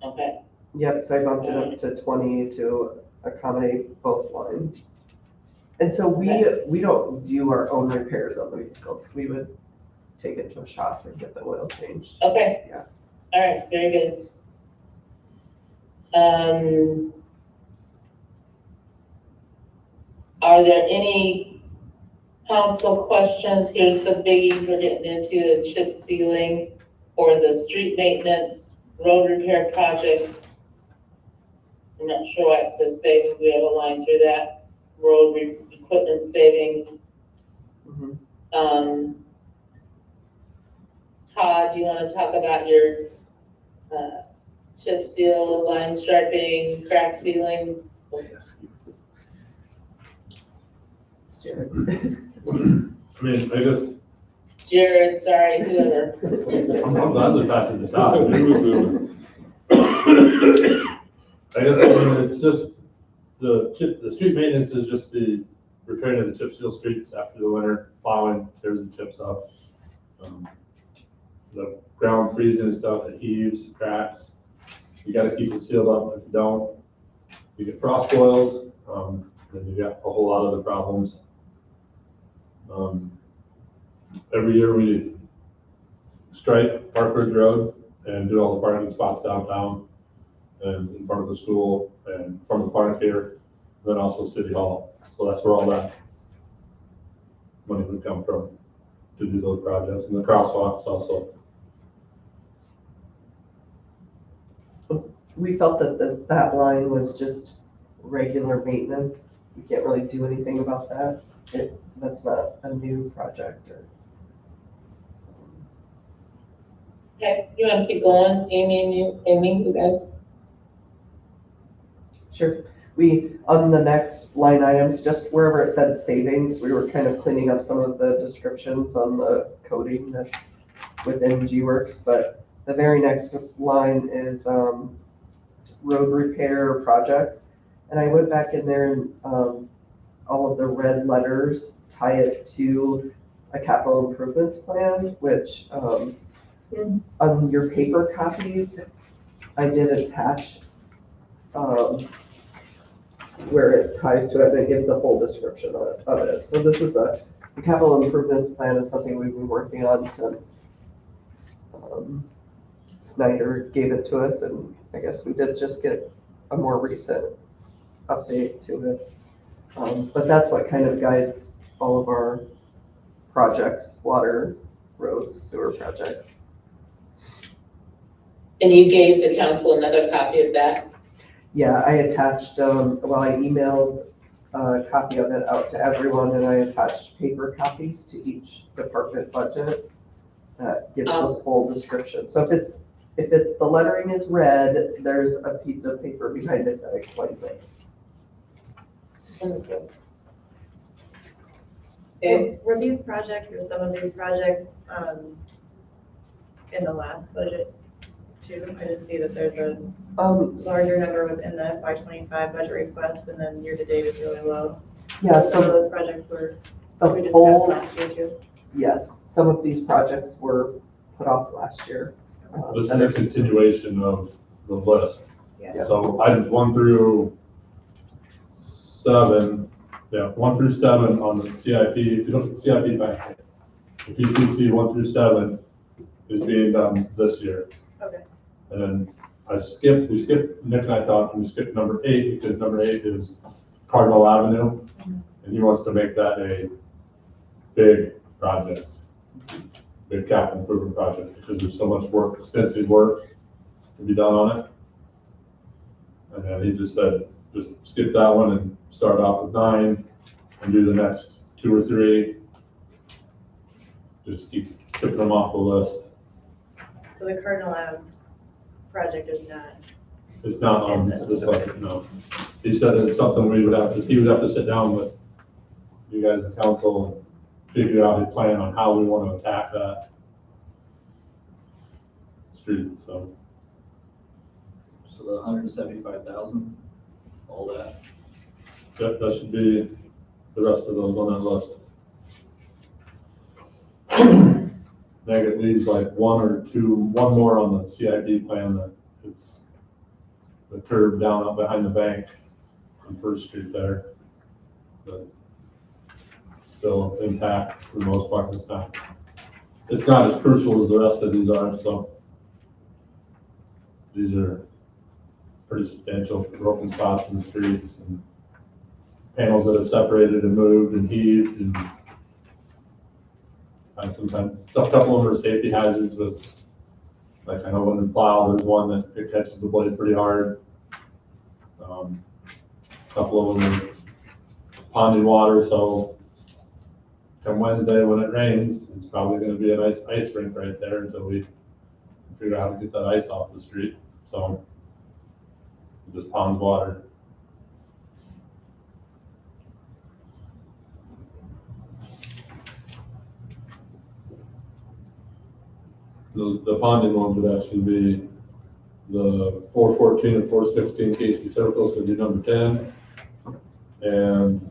Okay, Yep, so I bumped it up to 20 to accommodate both lines. And so we don't do our own repairs on the vehicles. We would take it to a shop and get the oil changed. okay. Yeah. All right, very good. Are there any council questions? Here's the biggies we're getting into, the chip sealing or the street maintenance, road repair project. I'm not sure why it says savings, we have a line through that, equipment savings. Mhm. Todd, do you want to talk about your chip seal, line striping, crack sealing? It's Jared. I mean, I guess, Jared, sorry, whoever. I'm glad to pass it to Todd. I guess, it's just, the street maintenance is just the repairing of the chip seal streets after the winter, plowing, tears the chips up. The ground freezing and stuff, it heaves, cracks. You gotta keep it sealed up. If you don't, you get frost boils, then you got a whole lot of other problems. Every year we stripe Park Ridge Road and do all the parking spots downtown. and in front of the school and from the park here, then also City Hall. So that's where all that money would come from to do those projects, and the crosswalks also. We felt that that line was just regular maintenance. We can't really do anything about that. That's not a new project or. Okay, you want to keep going, Amy, you guys? Sure. On the next line items, just wherever it said savings, we were kind of cleaning up some of the descriptions on the coding that's within G-Works, but the very next line is, road repair projects. And I went back in there and, all of the red letters tie it to a capital improvements plan, which, on your paper copies, I did attach, where it ties to it, and it gives a full description of it. So this is the capital improvements plan is something we've been working on since, Snyder gave it to us, and I guess we did just get a more recent update to it. But that's what kind of guides all of our projects, water, roads, sewer projects. And you gave the council another copy of that? Yeah, I attached, I emailed a copy of it out to everyone, and I attached paper copies to each department budget that gives the full description. So if the lettering is red, there's a piece of paper behind it that explains it. Okay. Were these projects or some of these projects, in the last budget too? I just see that there's a larger number within the FY25 budget request, and then year-to-date is really low. Yeah, Some of so those projects were, the we discussed full, last year too. yes, some of these projects were put off last year. This is a continuation of the list. Yeah. So items 1 through 7, 1 through 7 on the CIP. If you look at the CIP packet, the PCC 1 through 7 is being done this year. Okay. And then we skipped, Nick and I talked, and we skipped number 8 because number 8 is Cardinal Avenue. And he wants to make that a big project, big capital improvement project, because there's so much work, extensive work to be done on it. And then he just said, just skip that one and start off with 9 and do the next 2 or 3. Just keep ticking them off the list. So the Cardinal Ave project is not. It's not on this budget, no. He said it's something he would have to sit down with you guys, the council, and figure out a plan on how we want to attack that street, so. So the 175,000, all that. Yep, that should be the rest of those on that list. Meg, it leaves like 1 more on the CIP plan that it's the curve down up behind the bank on First Street there. But still intact for the most part. It's not as crucial as the rest of these are, so these are pretty substantial broken spots in the streets and panels that have separated and moved and heaved, and sometimes a couple of them are safety hazards with, like I know when they plow, there's one that it catches the blade pretty hard. A couple of them are ponding water, so come Wednesday when it rains, it's probably going to be a nice ice rink right there until we figure out how to get that ice off the street. So it just ponds water. The ponding ones would actually be the 414 and 416 Casey Circle, so it'd be number 10. And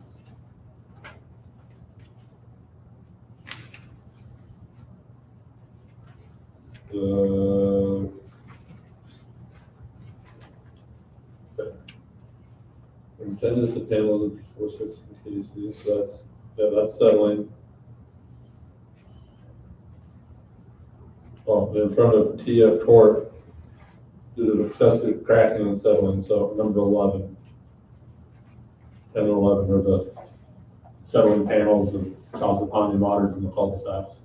number 10 is the panels of 416 Casey, so that's settling. Oh, in front of TF Court, due to excessive cracking and settling, so number 11. 10 and 11 are the settling panels and cause the ponding waters in the cul-de-sacs.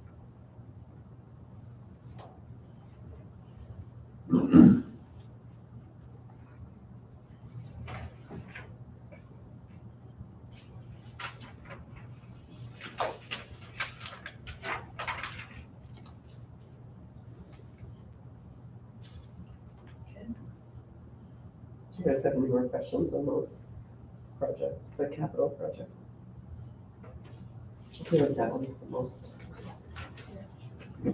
Do you guys have any more questions on those projects, the capital projects? I feel like that one's the most. Do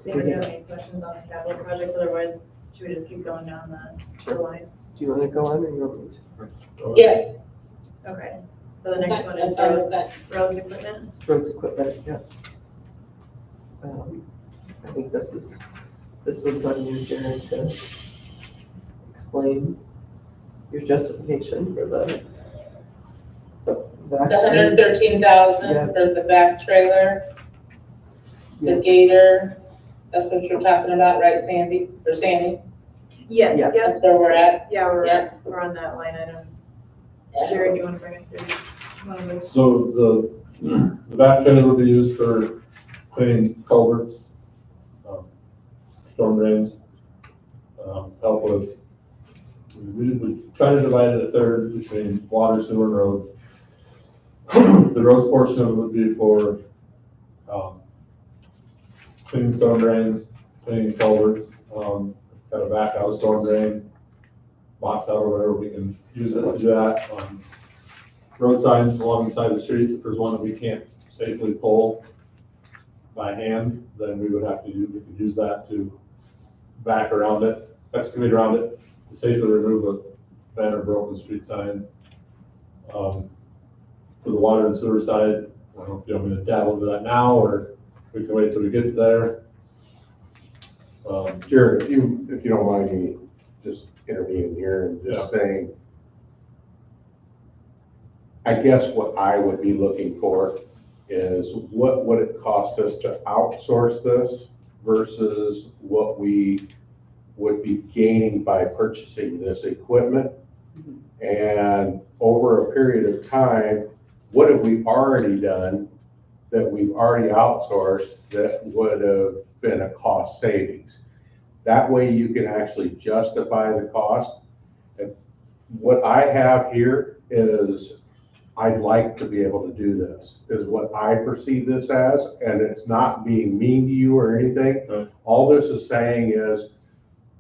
you have any questions on the capital project? Otherwise, should we just keep going down the line? Do you want to go on or you want me to? Yes. Okay, so the next one is That's fine with that. roads equipment. Roads equipment, yeah. I think this one's on you, Jared, to explain your justification for the The 113,000 Yeah. for the back trailer, Yeah. the gator, that's what you're talking about, right, Sandy, or Sandy? Yes, Yeah. yeah, That's where we're at. yeah, Yeah. we're on that line item. Yeah. Jared, do you want to bring us through one of those? So the back trailer will be used for cleaning culverts, storm drains, help with, we try to divide it a third between water, sewer, and roads. The roads portion of it would be for, cleaning storm drains, cleaning culverts, got a back out storm drain, box out or whatever, we can use it to do that. Road signs along the side of the street, if there's one that we can't safely pull by hand, then we would have to we could use that to back around it, excavate around it, to safely remove a bad or broken street sign. For the water and sewer side, I don't know if you want me to dabble into that now, or we can wait till we get there. Jared, if you don't mind me just intervening here and just saying, I guess what I would be looking for is what would it cost us to outsource this versus what we would be gaining by purchasing this equipment? And over a period of time, what have we already done that we've already outsourced that would have been a cost savings? That way you can actually justify the cost. And what I have here is I'd like to be able to do this, is what I perceive this as, and it's not being mean to you or anything. Right. All this is saying is,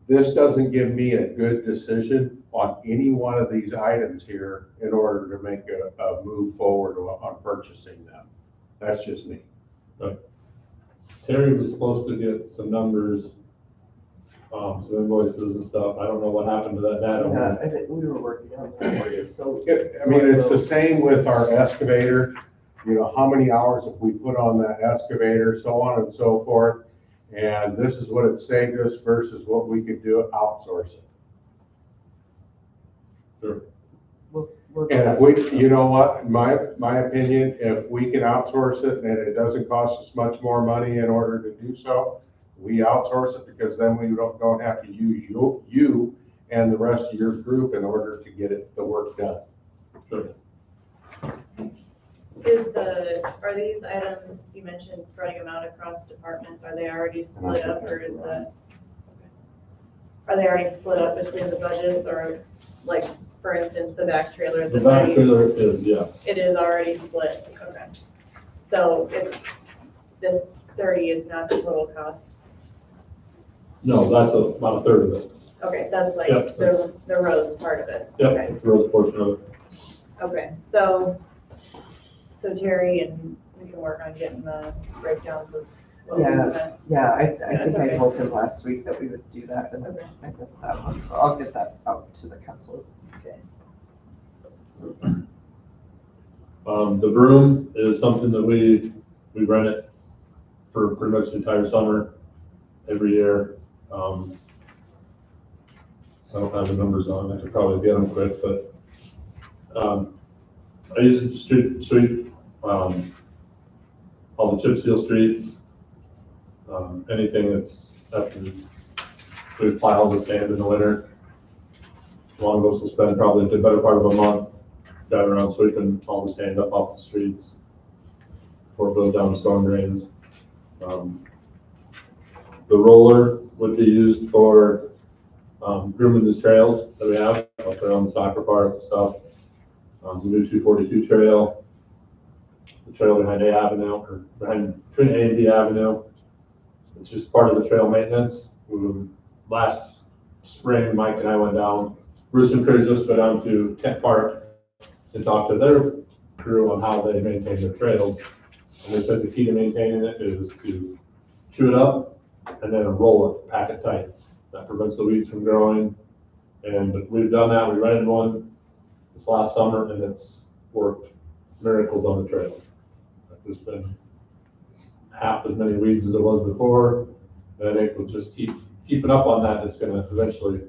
this doesn't give me a good decision on any one of these items here in order to make a move forward on purchasing them. That's just me. Terry was supposed to get some numbers, some invoices and stuff. I don't know what happened to that data. Yeah, I think we were working on that for you, so. I mean, it's the same with our excavator, you know, how many hours have we put on that excavator, so on and so forth. And this is what it saved us versus what we could do outsource it. Sure. We'll And if we, you know what, my opinion, if we can outsource it and it doesn't cost us much more money in order to do so, we outsource it, because then we don't have to use you and the rest of your group in order to get the work done. Sure. Are these items, you mentioned spreading them out across departments, are they already split up, or are they already split up between the budgets, or like, for instance, the back trailer? The back trailer is, yes. It is already split, okay. So this 30 is not the total cost. No, that's about a third of it. Okay, that's like Yep, the roads part of it. Yep, Okay. that's the road portion of it. Okay, so Terry, and we can work on getting the breakdowns of what we Yeah. spent. Yeah, I Yeah, think I okay. told him last week that we would do that, and Okay. I missed that one, so I'll get that out to the council. The broom is something that we rent it for pretty much the entire summer, every year. I don't have the numbers on, I could probably get them quick, but, I use it to sweep, all the chip seal streets, anything that's after we apply all the sand in the winter. One of us will spend probably the better part of a month driving around sweeping all the sand up off the streets before it goes down storm drains. The roller would be used for grooming the trails that we have up there on the soccer park and stuff. The new 242 trail, the trail behind A Avenue, or between A and B Avenue. It's just part of the trail maintenance. Last spring, Mike and I went down, Bruce encouraged us to go down to Kent Park and talk to their crew on how they maintain their trails. And they said the key to maintaining it is to chew it up and then roll it, pack it tight. That prevents the weeds from growing. And we've done that. We rented one this last summer and it's worked miracles on the trails. There's been half as many weeds as it was before. And I think we'll just keeping up on that. It's going to eventually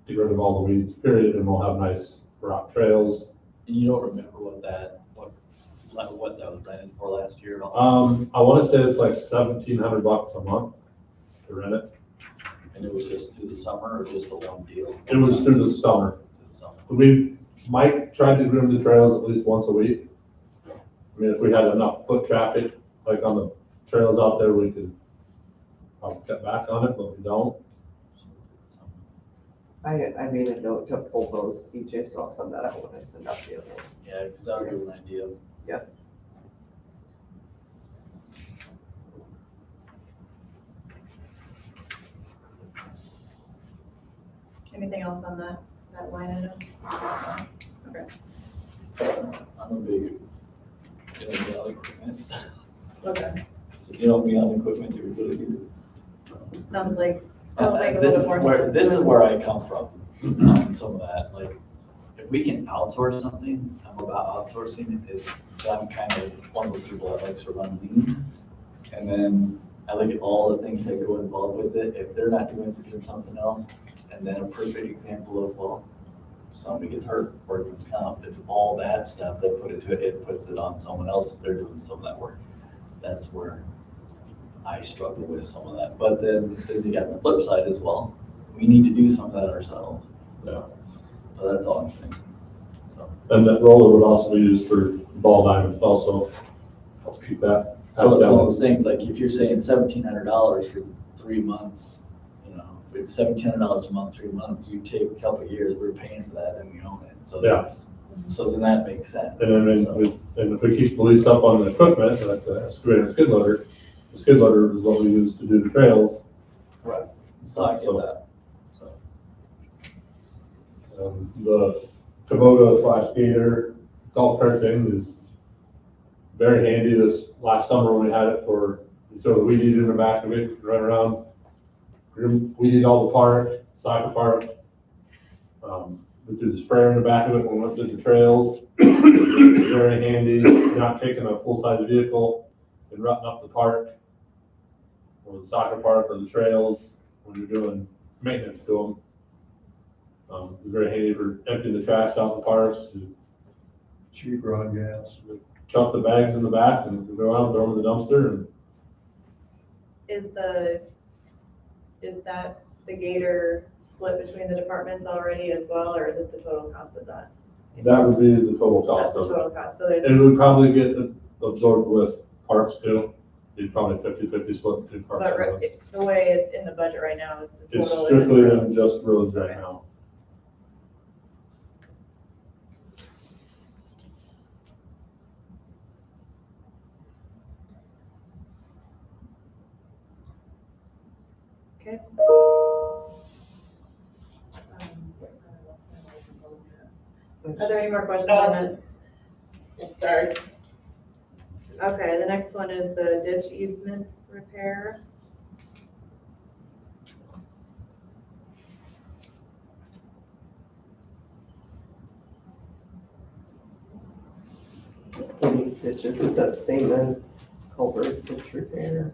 get rid of all the weeds, period, and we'll have nice rock trails. And you don't remember what that was rented for last year at all? I want to say it's like $1,700 a month to rent it. And it was just through the summer or just a one deal? It was through the summer. Mike tried to groom the trails at least once a week. I mean, if we had enough foot traffic, like on the trails out there, we could probably cut back on it, but we don't. I made a note to pull those, EJ, so I'll send that out when I send out the other ones. Yeah, because that would give an idea. Yeah. Anything else on that line item? Okay. I'm a big, you know, me on equipment. Okay. So you know me on equipment, you're really good. Sounds like, it'll make a This little is bit more where, sense. this is where I come from on some of that, like, if we can outsource something, I'm about outsourcing, is I'm kind of one of the people that likes to run lean. And then I look at all the things that go involved with it, if they're not doing it, they're doing something else. And then a perfect example of, well, somebody gets hurt, workman's comp, it's all that stuff that put into it, it puts it on someone else if they're doing some of that work. That's where I struggle with some of that. But then you got the flip side as well. We need to do some of that ourselves. So that's all I'm saying. So. And that roller would also be used for ball diamonds also. Help keep that. So it's one of those things, like if you're saying $1,700 for 3 months, you know, if it's $1,700 a month, 3 months, you take a couple of years, we're paying for that and we own it. So so then that makes sense. And then if we keep the lease up on the equipment, like the excavator and skid loader, the skid loader is what we use to do the trails. Right. So I get that. So. The Kubota / Gator golf cart thing is very handy. This last summer when we had it for, you throw the weed eater in the back of it, run around, weed eat all the park, soccer park. We threw the sprayer in the back of it when we went to the trails. Very handy. You're not taking a full-size vehicle and rutting up the park or the soccer park or the trails when you're doing maintenance to them. It's very handy for emptying the trash out the parks. Cheaper on gas. Chuck the bags in the back and go out and throw them in the dumpster. And Is that the Gator split between the departments already as well, or is this the total cost of that? that would be the total That's cost the of it. total cost, so there's, It would probably get absorbed with parks too. You'd probably 50-50 split between parks but and roads. the way it's in the budget right now is the It's total. is in strictly roads. in just roads right Okay. now. Okay. Are there any more questions on this? Sorry. Okay, the next one is the ditch easement repair. Any ditches, it says same as culvert ditch repair.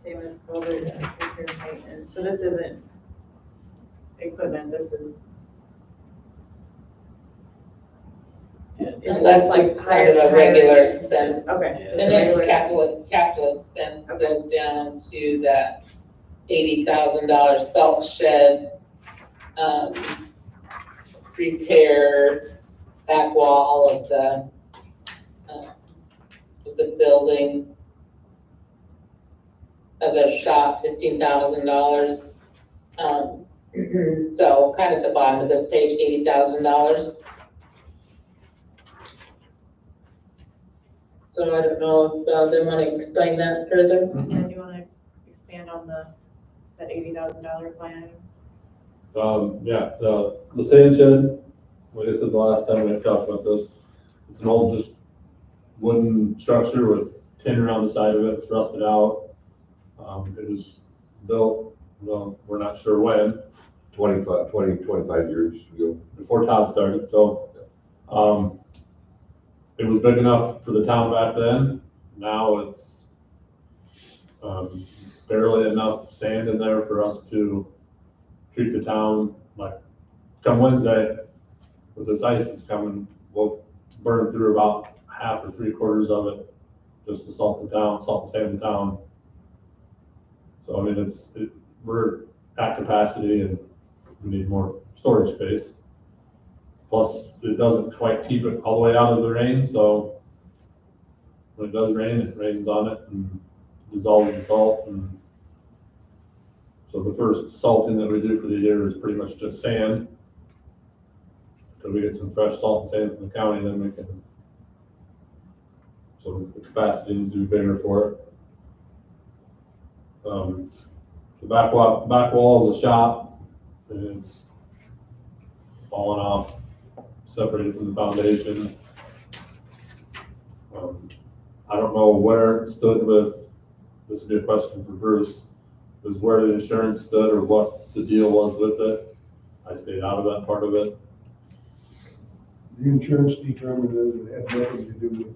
Same as culvert and repair maintenance, so this isn't equipment, this is. And that's like kind of a regular expense. Okay. The next capital expense goes down to that $80,000 salt shed, repair back wall of the building, of the shop, $15,000. So kind of at the bottom of this page, $80,000. So I don't know if they want to explain that further. Yeah, do you want to expand on that $80,000 plan? Yeah, the sand shed, like I said the last time we talked about this, it's an old just wooden structure with tin around the side of it, it's rusted out. It was built, well, we're not sure when, 25 years ago. before Todd started, so, it was big enough for the town back then. Now it's, barely enough sand in there for us to treat the town. Like, come Wednesday, with this ice that's coming, we'll burn through about half or 3/4 of it just to salt the town, salt and sand the town. So, I mean, we're at capacity and we need more storage space. Plus, it doesn't quite keep it all the way out of the rain, so when it does rain, it rains on it and dissolves the salt. And so the first salting that we do for the year is pretty much just sand. So we get some fresh salt and sand from the county, then we can, so the capacity needs to be bigger for it. The back wall is a shop, and it's falling off, separated from the foundation. I don't know where it stood with, this would be a question for Bruce, is where the insurance stood or what the deal was with it. I stayed out of that part of it. The insurance determined that it had nothing to do with,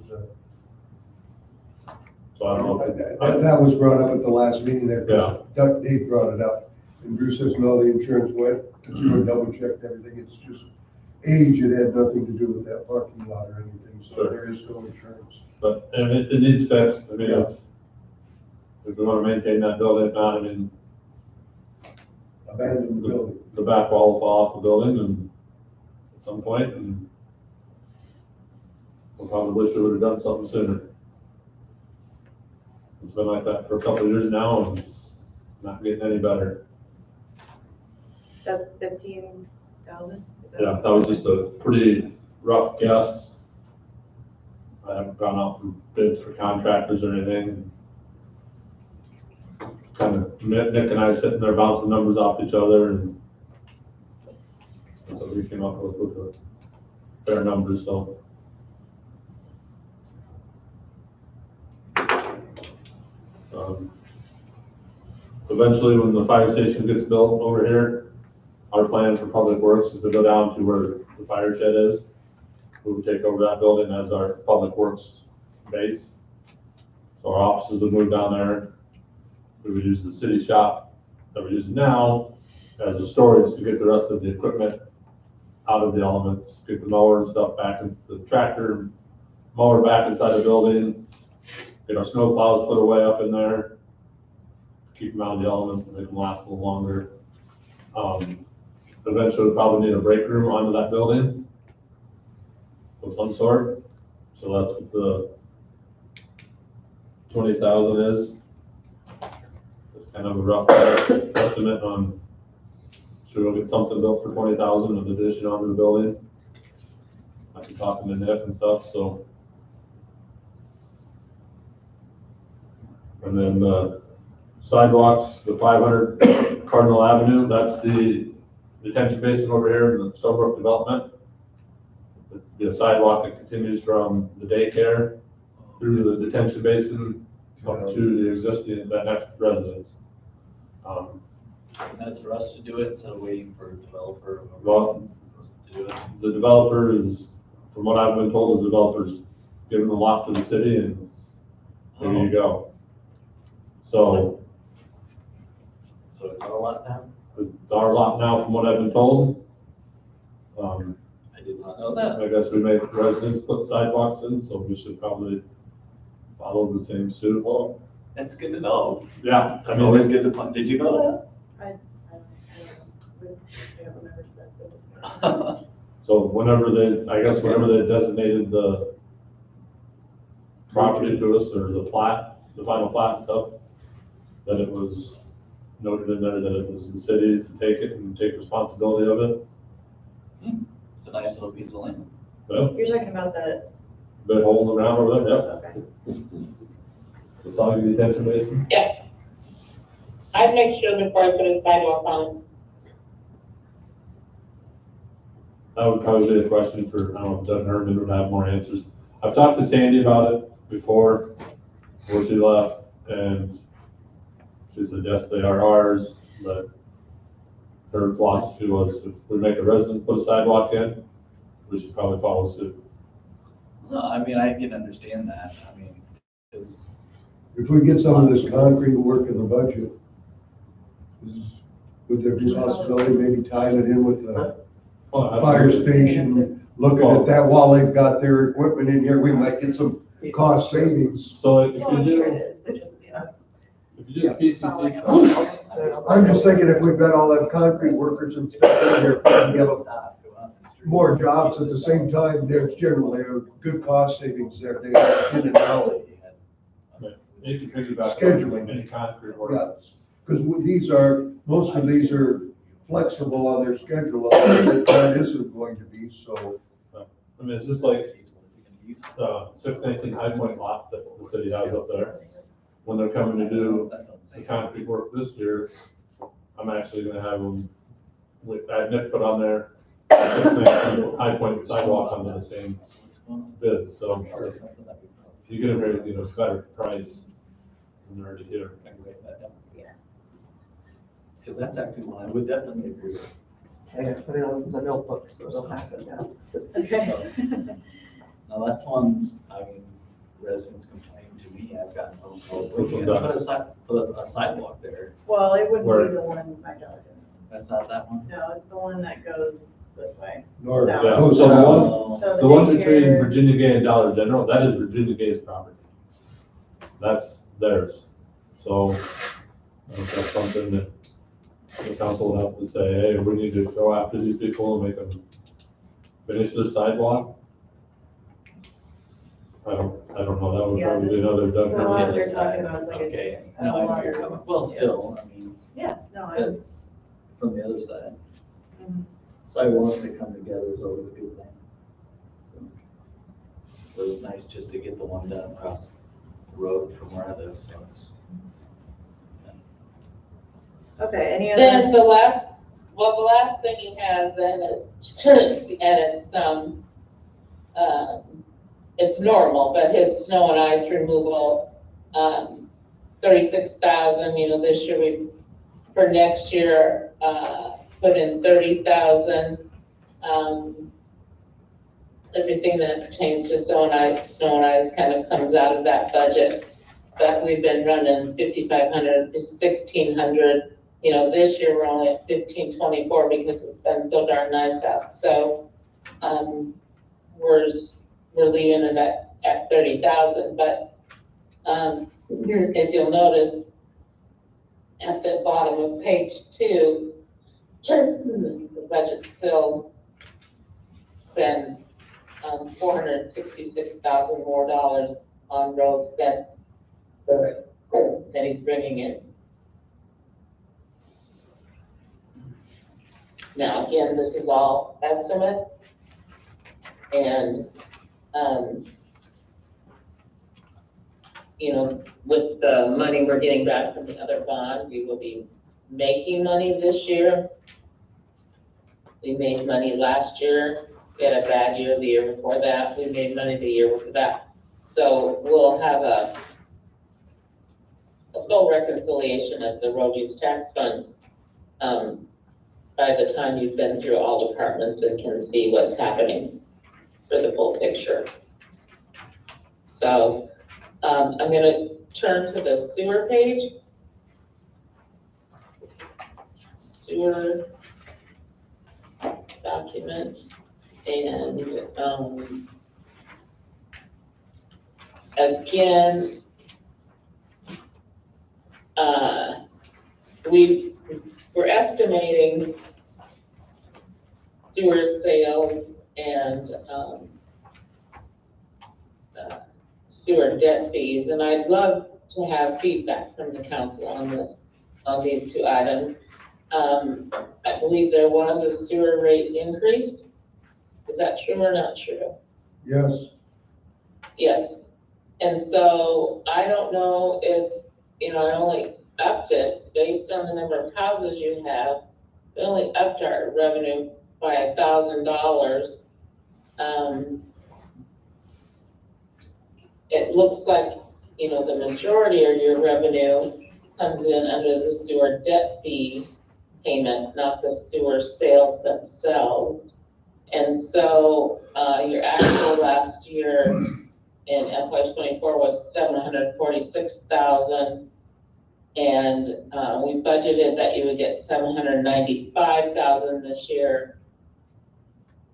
So I don't know. that was brought up at the last meeting there. Yeah. Dave brought it up, and Bruce says, no, the insurance went, and we double checked everything, it's just age, it had nothing to do with that parking lot or anything, so Sure. there is no insurance. But, and it needs fixed. I mean, Yeah. it's, if we want to maintain that building, if not, I mean, Abandoned the building. the back wall will fall off the building and at some point, and we'll probably wish we would have done something sooner. It's been like that for a couple of years now, and it's not getting any better. That's 15,000? Yeah, that was just a pretty rough guess. I haven't gone out for bids for contractors or anything. Kind of, Nick and I sitting there bouncing numbers off each other, and that's what we came up with a fair number, so. Eventually, when the fire station gets built over here, our plan for public works is to go down to where the fire shed is. We would take over that building as our public works base. So our offices would move down there. We would use the city shop that we're using now as a storage to get the rest of the equipment out of the elements, get the mower and stuff back, in the tractor mower back inside the building, get our snow plows put away up in there, keep them out of the elements to make them last a little longer. Eventually, we'll probably need a break room onto that building of some sort. So that's what the 20,000 is. It's kind of a rough estimate on, sure we'll get something built for 20,000 with addition onto the building. I've been talking to Nick and stuff, so. And then the sidewalks, the 500 Cardinal Avenue, that's the detention basin over here in the Stonebrook development. It's the sidewalk that continues from the daycare through the detention basin up to the existing, that next residence. And that's for us to do it instead of waiting for a developer. Well, To do it. the developer is, from what I've been told, is the developer's giving the lot to the city and there you go. So So it's our lot now? it's our lot now, from what I've been told. I did not know that. I guess we make residents put sidewalks in, so we should probably follow the same suit. Well, That's good to know. Yeah, I That's mean, always good to find. Did you know I don't remember, so that's good to see. that? so whenever they designated the property to us, or the plat, the final plat and stuff, that it was noted in there that it was the city's to take it and take responsibility of it. It's a nice little piece of land. Well, You're talking about the, big hole in the ground over there, okay. yep. The soggy detention basin. I'd make sure before I put a sidewalk on. That would probably be a question for, I don't know, Doug Herman would have more answers. I've talked to Sandy about it before she left, and she said, yes, they are ours, but her philosophy was if we make a resident put a sidewalk in, we should probably follow suit. No, I mean, I can understand that. I mean, because If we get some of this concrete work in the budget, would there be a possibility maybe tying it in with the fire station? Looking at that while they've got their equipment in here, we might get some cost savings. So if Well, I'm you sure do, it is, but just, you know. if you do the PCC stuff, I'm just thinking if we've got all them concrete workers and stuff in here, we can give them more jobs at the same time. There's generally a good cost savings there. They in and out. you can piggyback Scheduling. on any concrete work. Yeah, because most of these are flexible on their schedule. That isn't going to be, so. I mean, it's just like, 619 High Point lot that the city has up there. When they're coming to do the concrete work this year, I'm actually gonna have them, I had Nick put on there, 619 High Point sidewalk under the same bids, so if you get them here, you know, better price than they're already here. I can write that down. Yeah. Because that's actually one I would definitely agree with. I gotta put it on the notebook, so it'll happen now. Okay. Now, that's one, I mean, residents complain to me, I've gotten phone calls, Which one's put that? a sidewalk there. Well, it wouldn't Where? be the one by Dodge. That's not that one? No, it's the one that goes this way. North, South. Yeah, goes so the south. one, So the one daycare- between Virginia Gay and Dollar General, that is Virginia Gay's property. That's theirs. So, I think that's something that the council would have to say, hey, we need to go after these people and make them finish their sidewalk. I don't know, that would Yeah, probably be this- another Doug. the That's one the Herman. other you're side. talking about is like a- Okay, a now I know water- you're coming, well, still, I mean, Yeah, no, I, that's from the other side. Mhm. Sidewalks that come together is always a good thing. So, it was nice just to get the one done across the road from where I live, so it's. okay, any Then other? the last thing he has then is, and it's normal, but his snow and ice removal, 36,000, this year for next year, put in 30,000. Everything that pertains to snow and ice kind of comes out of that budget. But we've been running 5,500, 1,600. This year we're only at 1,524 because it's been so darn nice out. So, we're leaving it at 30,000, but, if you'll notice at the bottom of page 2, the budget still spends, $466,000 more dollars on roads than he's bringing in. Now, again, this is all estimates. And, with the money we're getting back from the other bond, we will be making money this year. We made money last year. We had a bad year the year before that. We made money the year before that. So we'll have a full reconciliation of the road use tax fund by the time you've been through all departments and can see what's happening for the full picture. So I'm going to turn to the sewer page. Sewer document, and again, we're estimating sewer sales and, sewer debt fees, and I'd love to have feedback from the council on this, on these two items. I believe there was a sewer rate increase. Is that true or not true? Yes, Yes. And so I don't know if, I only upped it based on the number of houses you have. We only upped our revenue by $1,000. It looks like, the majority of your revenue comes in under the sewer debt fee payment, not the sewer sales themselves. And so, your actual last year in FY '24 was $746,000. And, we budgeted that you would get $795,000 this year.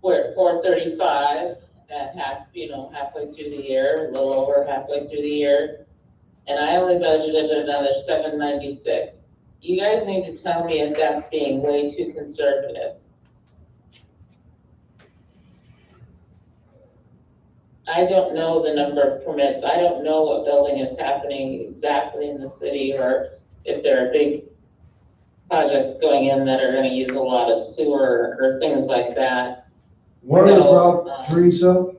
We're at 435 at halfway through the year, a little over halfway through the year. And I only budgeted another 796. You guys need to tell me if that's being way too conservative. I don't know the number of permits. I don't know what building is happening exactly in the city, or if there are big projects going in that are gonna use a lot of sewer or things like that. one of the So, Teresa,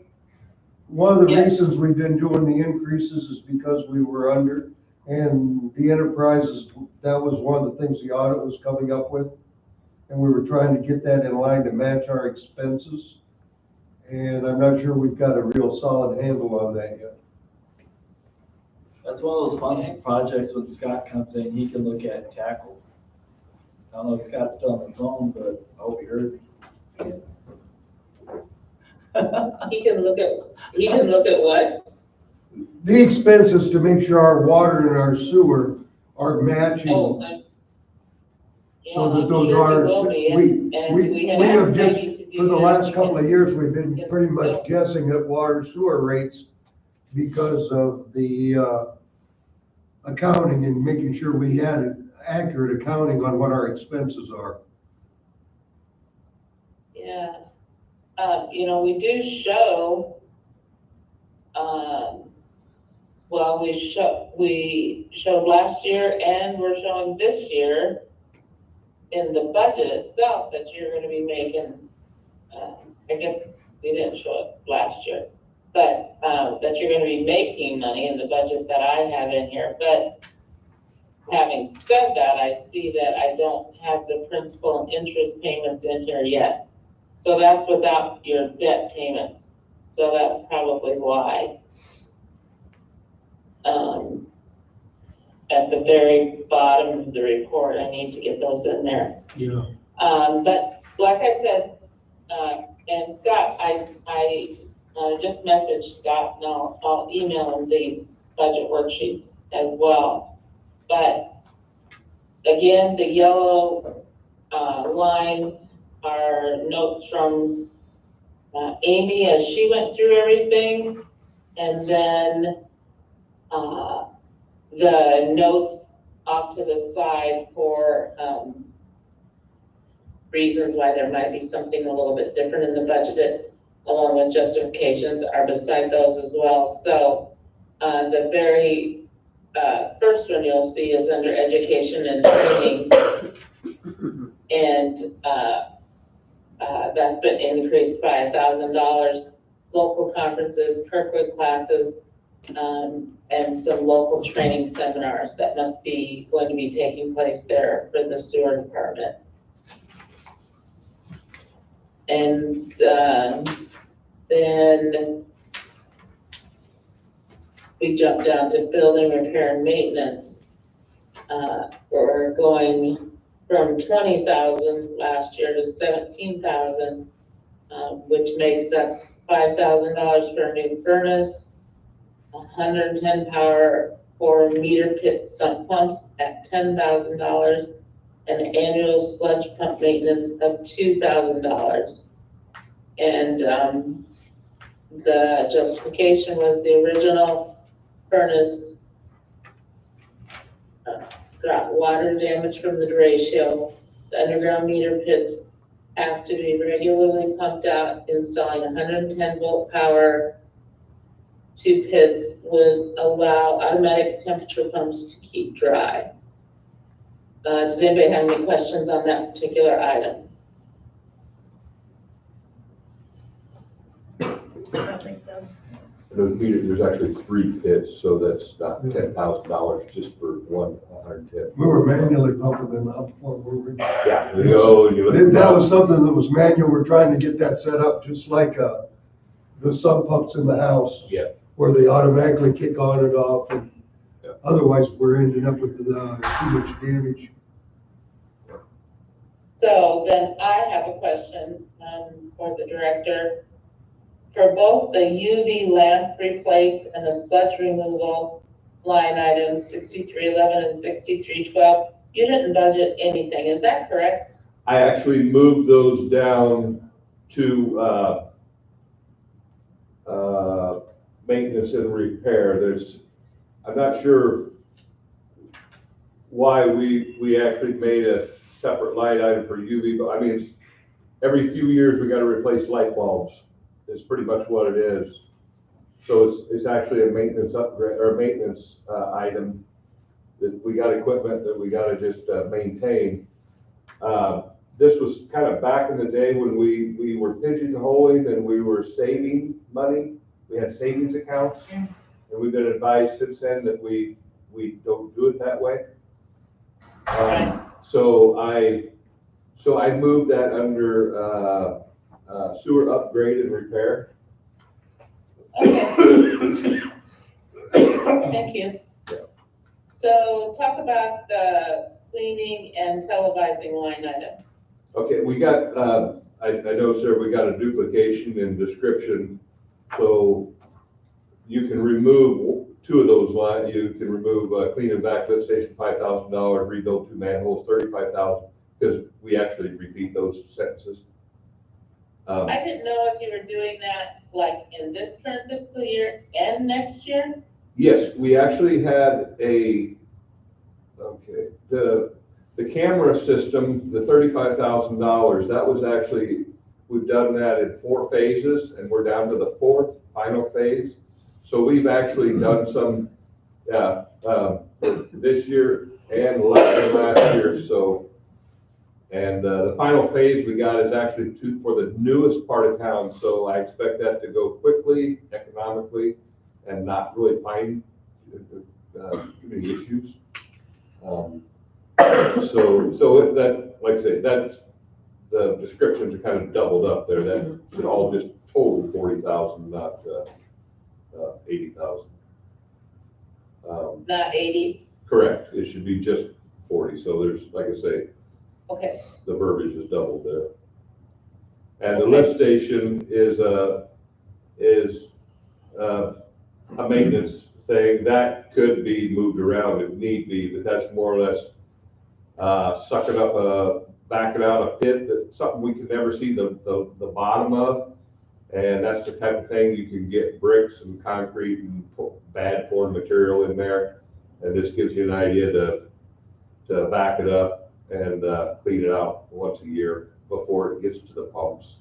one of the Yeah. reasons we've been doing the increases is because we were under, and the enterprises, that was one of the things the audit was coming up with. And we were trying to get that in line to match our expenses. And I'm not sure we've got a real solid handle on that yet. That's one of those fun projects when Scott comes in, he can look at and tackle. I don't know if Scott's still on the phone, but I hope you heard me. He can look at what? The expenses to make sure our water and our sewer are matching. Oh, So that I'm those sure are, he will be, and we had have asked just, Peggy to do for the that. last couple of years, we've been Yes. pretty much guessing at water sewer rates because of the, accounting and making sure we had an accurate accounting on what our expenses are. Yeah, we do show, well, we showed last year and we're showing this year in the budget itself that you're gonna be making, I guess we didn't show it last year, but, that you're gonna be making money in the budget that I have in here. But having said that, I see that I don't have the principal and interest payments in here yet. So that's without your debt payments. So that's probably why. At the very bottom of the report, I need to get those in there. Yeah. But like I said, and Scott, I just messaged Scott, and I'll email him these budget worksheets as well. But again, the yellow lines are notes from Amy as she went through everything. And then the notes off to the side for reasons why there might be something a little bit different in the budget, along with justifications, are beside those as well. So the very first one you'll see is under education and training. And that's been increased by $1,000. Local conferences, Kirkwood classes, and some local training seminars that must be going to be taking place there for the sewer department. And then we jump down to building repair and maintenance. We're going from 20,000 last year to 17,000, which makes up $5,000 for a new furnace, 110 power for meter pit sump pumps at $10,000, and annual sludge pump maintenance of $2,000. And the justification was the original furnace, drop water damage from the derecho. The underground meter pits have to be regularly pumped out, installing 110 volt power to pits would allow automatic temperature pumps to keep dry. Does anybody have any questions on that particular item? I don't think so. There's actually 3 pits, so that's not $10,000 just for 110. We were manually pumping them out before we were. Yeah, you go, you look. That was something that was manual. We're trying to get that set up just like, the sump pumps in the house. Yeah. Where they automatically kick on and off, and Yeah. otherwise we're ending up with too much damage. So then I have a question, for the director. For both the UV lamp replace and the sludge removal line items, 6311 and 6312, you didn't budget anything, is that correct? I actually moved those down to, maintenance and repair. I'm not sure why we actually made a separate line item for UV, but I mean, it's, every few years we gotta replace light bulbs. Is pretty much what it is. So it's actually a maintenance upgrade, or a maintenance, item, that we got equipment that we gotta just, maintain. This was kind of back in the day when we were pigeonholing and we were saving money. We had savings accounts, and we've been advised since then that we don't do it that way. So I moved that under sewer upgrade and repair. Okay. Thank you. Yeah. So talk about the cleaning and televising line item. Okay, we got, I know, sir, we got a duplication in description. So you can remove 2 of those lines. You can remove clean and back lift station, $5,000, rebuild 2 manholes, $35,000, because we actually repeat those sentences. I didn't know if you were doing that like in this current fiscal year and next year? Yes, we actually had the camera system, the $35,000, that was actually, we've done that in 4 phases, and we're down to the 4th final phase. So we've actually done some, this year and last year, so. And the final phase we got is actually for the newest part of town, so I expect that to go quickly, economically, and not really find too many issues. So that, like I say, that's, the descriptions are kind of doubled up there. That should all just total 40,000, not 80,000. Not 80? Correct. It should be just 40. So there's, like I say, Okay. the verbiage is doubled there. And the lift station is a maintenance thing that could be moved around if need be, but that's more or less sucking up backing out a pit, that's something we can never see the bottom of. And that's the type of thing you can get bricks and concrete and bad foreign material in there. And this gives you an idea to back it up and clean it out once a year before it gets to the pumps.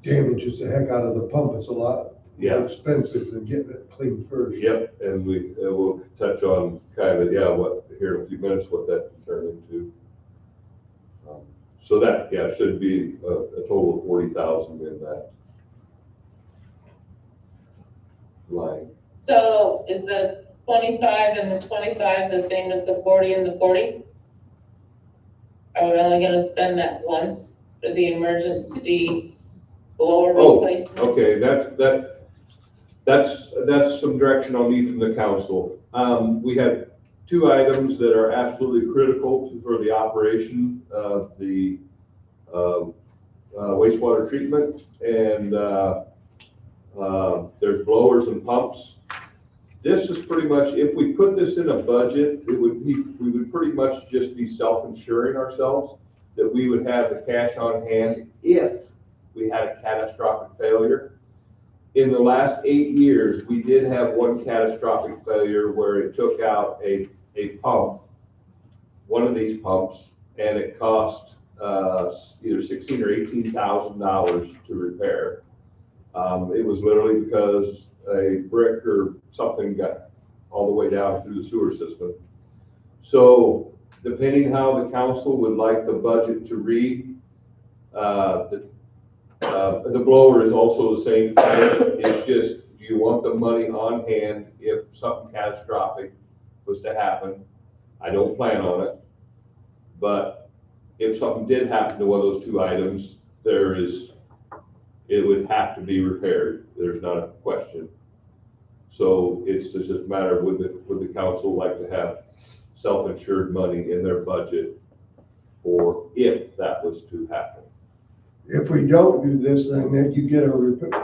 Damages the heck out of the pump. It's a lot Yeah. more expensive than getting it cleaned first. Yep, and we'll touch on kind of, what, here in a few minutes, what that can turn into. So that, should be a total of 40,000 in that line. So is the 25 and the 25 the same as the 40 and the 40? Are we only gonna spend that once for the emergency blower replacement? Okay, that's some direction I'll need from the council. We have 2 items that are absolutely critical for the operation of the wastewater treatment, and there's blowers and pumps. This is pretty much, if we put this in a budget, we would pretty much just be self-insuring ourselves, that we would have the cash on hand if we had a catastrophic failure. in the last 8 years, we did have one catastrophic failure where it took out a pump, one of these pumps, and it cost either $16,000 or $18,000 to repair. It was literally because a brick or something got all the way down through the sewer system. So depending how the council would like the budget to read, the blower is also the same. It's just, do you want the money on hand if something catastrophic was to happen? I don't plan on it, but if something did happen to one of those two items, it would have to be repaired. There's not a question. So it's just a matter of would the council like to have self-insured money in their budget for if that was to happen. If we don't do this, then you get a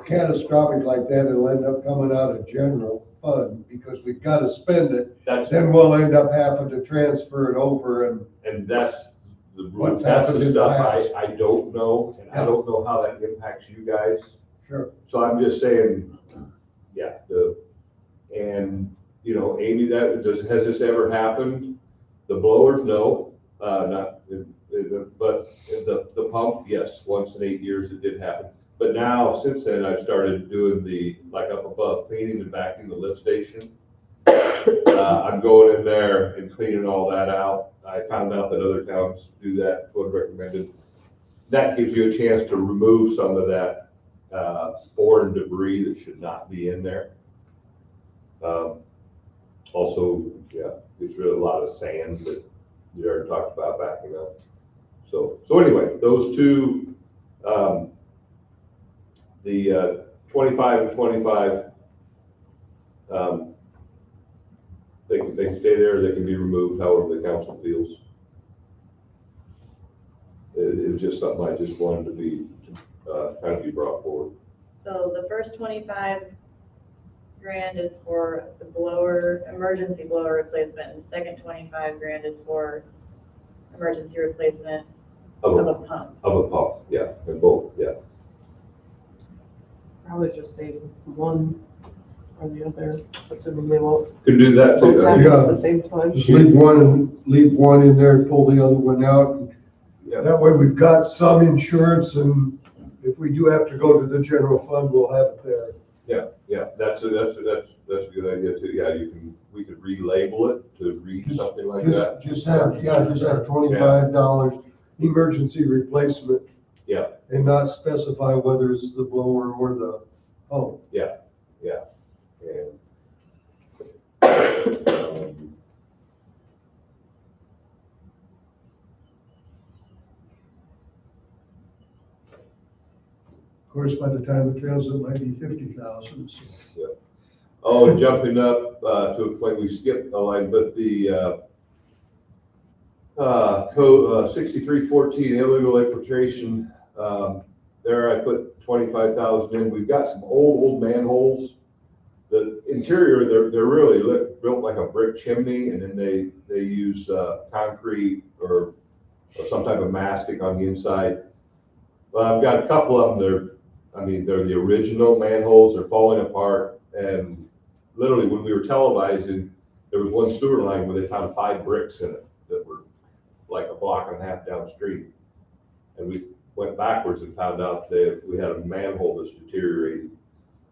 catastrophic like that, it'll end up coming out of general fund because we've got to spend it. Then we'll end up having to transfer it over and that's the What's that's happened the in the stuff past. I don't know, and I don't know how that impacts you guys. Sure. So I'm just saying, yeah, and you know, Amy, has this ever happened? The blowers, no, but the pump, yes, once in 8 years it did happen. But now, since then, I've started doing like up above, cleaning and vacuuming the lift station. I'm going in there and cleaning all that out. I found out that other towns do that, would recommended. That gives you a chance to remove some of that foreign debris that should not be in there. Also, yeah, gets rid of a lot of sand that you already talked about backing up. So anyway, those two, the 25 and 25, they can stay there, they can be removed however the council feels. It was just something I just wanted to be, kind of be brought forward. So the first 25 grand is for the blower, emergency blower replacement, and the second 25 grand is for emergency replacement of a pump. Of a pump, yeah, and both, yeah. Probably just say one or the other, assuming they won't Could do that both too. happen Yeah. at the same time. just leave one in there and pull the other one out. Yeah. That way we've got some insurance, and if we do have to go to the general fund, we'll have it there. Yeah, that's a good idea too. Yeah, we could relabel it to read something like that. Just have $25 emergency replacement. Yeah. And not specify whether it's the blower or the pump. And Of course, by the time it fails, it might be 50,000. So. Oh, and jumping up to a point we skipped a line, but the code 6314 illegal infiltration. There I put 25,000 in. We've got some old manholes. The interior, they're really built like a brick chimney, and then they use concrete or some type of mastic on the inside. I've got a couple of them. They're the original manholes. They're falling apart, and literally when we were televising, there was one sewer line where they found 5 bricks in it that were like a block and a half down the street. And we went backwards and found out that we had a manhole that's deteriorating.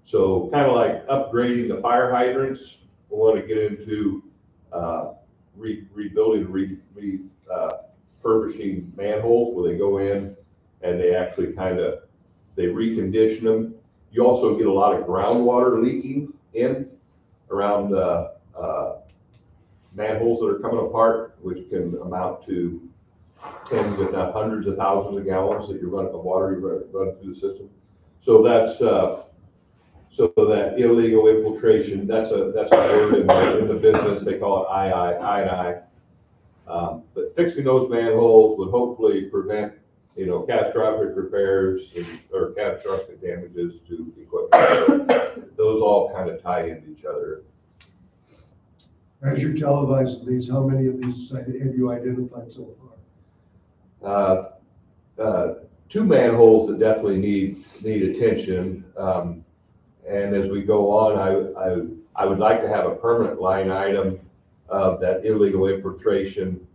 So kind of like upgrading the fire hydrants, we want to get into rebuilding, refurbishing manholes where they go in and they actually they recondition them. You also get a lot of groundwater leaking in around manholes that are coming apart, which can amount to tens, if not hundreds of thousands of gallons of water you're running through the system. So that's so that illegal infiltration. That's a word in the business. They call it I. But fixing those manholes would hopefully prevent catastrophic repairs or catastrophic damages to equipment. Those all kind of tie into each other. As you're televising these, how many of these have you identified so far? two manholes that definitely need attention. And as we go on, I would like to have a permanent line item of that illegal infiltration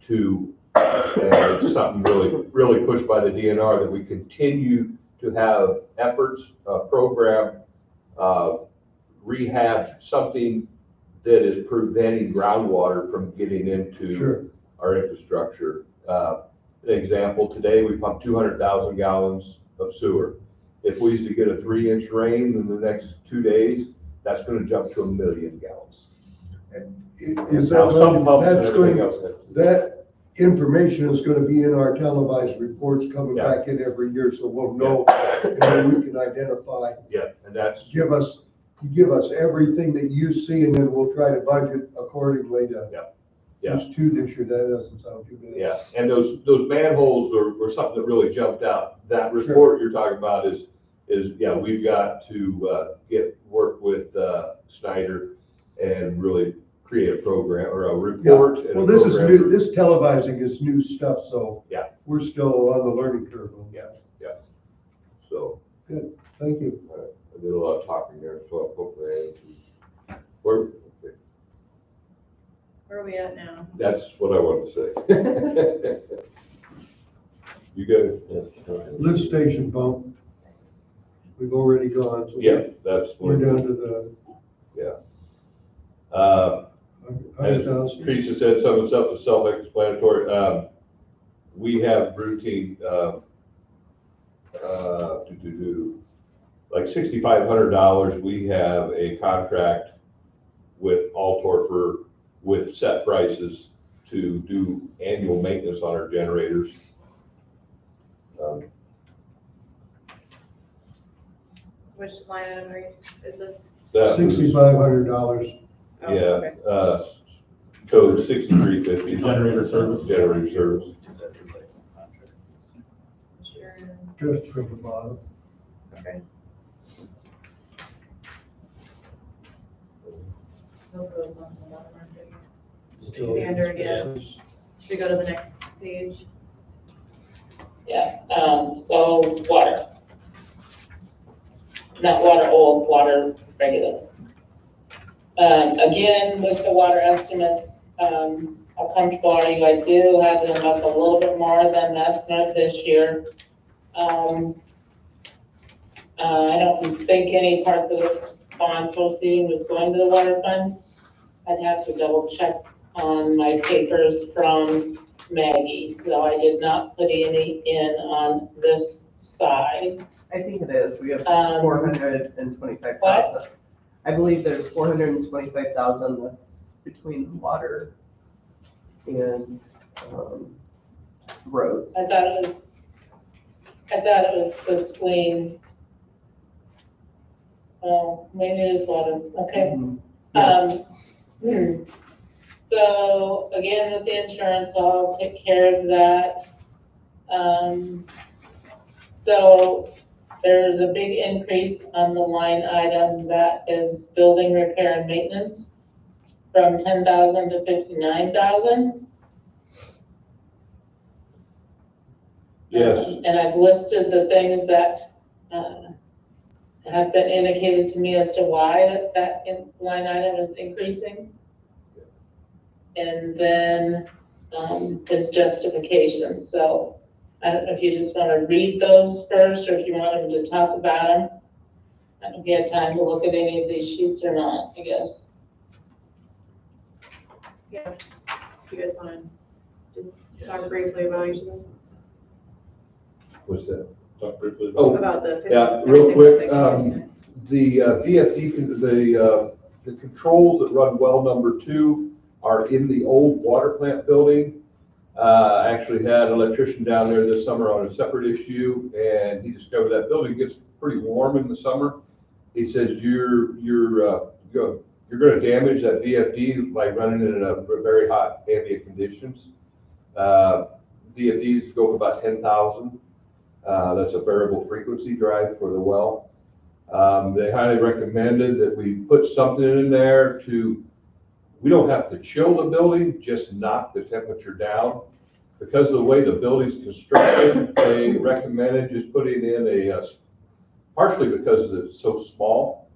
to, and it's something really pushed by the DNR, that we continue to have efforts, program, rehab, something that is preventing groundwater from getting into Sure. our infrastructure. An example, today we pumped 200,000 gallons of sewer. If we used to get a 3-inch rain in the next 2 days, that's going to jump to 1 million gallons. Is Now, that, some pumps and that's everything going, else. that information is gonna be in our televised reports coming Yeah. back in every year, so we'll know, and then we can identify. Yeah, and that's, Give us everything that you see, and then we'll try to budget accordingly to. Yeah. Just 2 this year, that doesn't sound too bad. yeah, and those manholes were something that really jumped out. That report you're talking about is, yeah, we've got to work with Snyder and really create a program or a report. And Well, a this is program. new, this televising is new stuff, so. Yeah. We're still on the learning curve on that. Yeah. So, Thank you. I did a lot of talking there, so hopefully, where, Where are we at now? that's what I wanted to say. You good? Lift station bump. We've already gone. So Yeah, that's. We're down to the As 100,000. Teresa said, some of the stuff is self-explanatory. We have routine, like $6,500, we have a contract with Altorfer with set prices to do annual maintenance on our generators. Which line item is this? That was- $6,500. Oh, Yeah, okay. code 6350. Generator service. Generator service. Insurance, Just from the bottom. okay. Those are those ones on the bottom, aren't they? Standard, yeah. Should we go to the next page? Yeah, so water. Not water old, water regular. Again, with the water estimates, how comfortable are you? I do have them up a little bit more than the estimate this year. I don't think any parts of the bond proceeding was going to the water fund. I'd have to double check on my papers from Maggie, so I did not put any in on this side. I think it is, we have Um, 425,000. I believe there's 425,000 that's between water and, roads. I thought it was between, oh, maybe it is water, okay. Mhm. So again, with the insurance, I'll take care of that. So there's a big increase on the line item that is building repair and maintenance from 10,000 to 59,000. Yes. And I've listed the things that, have been indicated to me as to why line item is increasing. And then, his justification, so I don't know if you just want to read those first, or if you want him to talk about them. I don't know if you had time to look at any of these sheets or not, I guess. Yeah. If you guys want to just talk briefly about each of them? What's that? Talk briefly. Oh, About the. yeah, real quick, the VFD, the controls that run well number 2 are in the old water plant building. I actually had an electrician down there this summer on a separate issue, and he discovered that building gets pretty warm in the summer. He says, you're going to damage that VFD by running it in a very hot ambient conditions. VFDs go for about 10,000. That's a variable frequency drive for the well. They highly recommended that we put something in there we don't have to chill the building, just knock the temperature down. because of the way the building's constructed, they recommended just putting in partially because it's so small,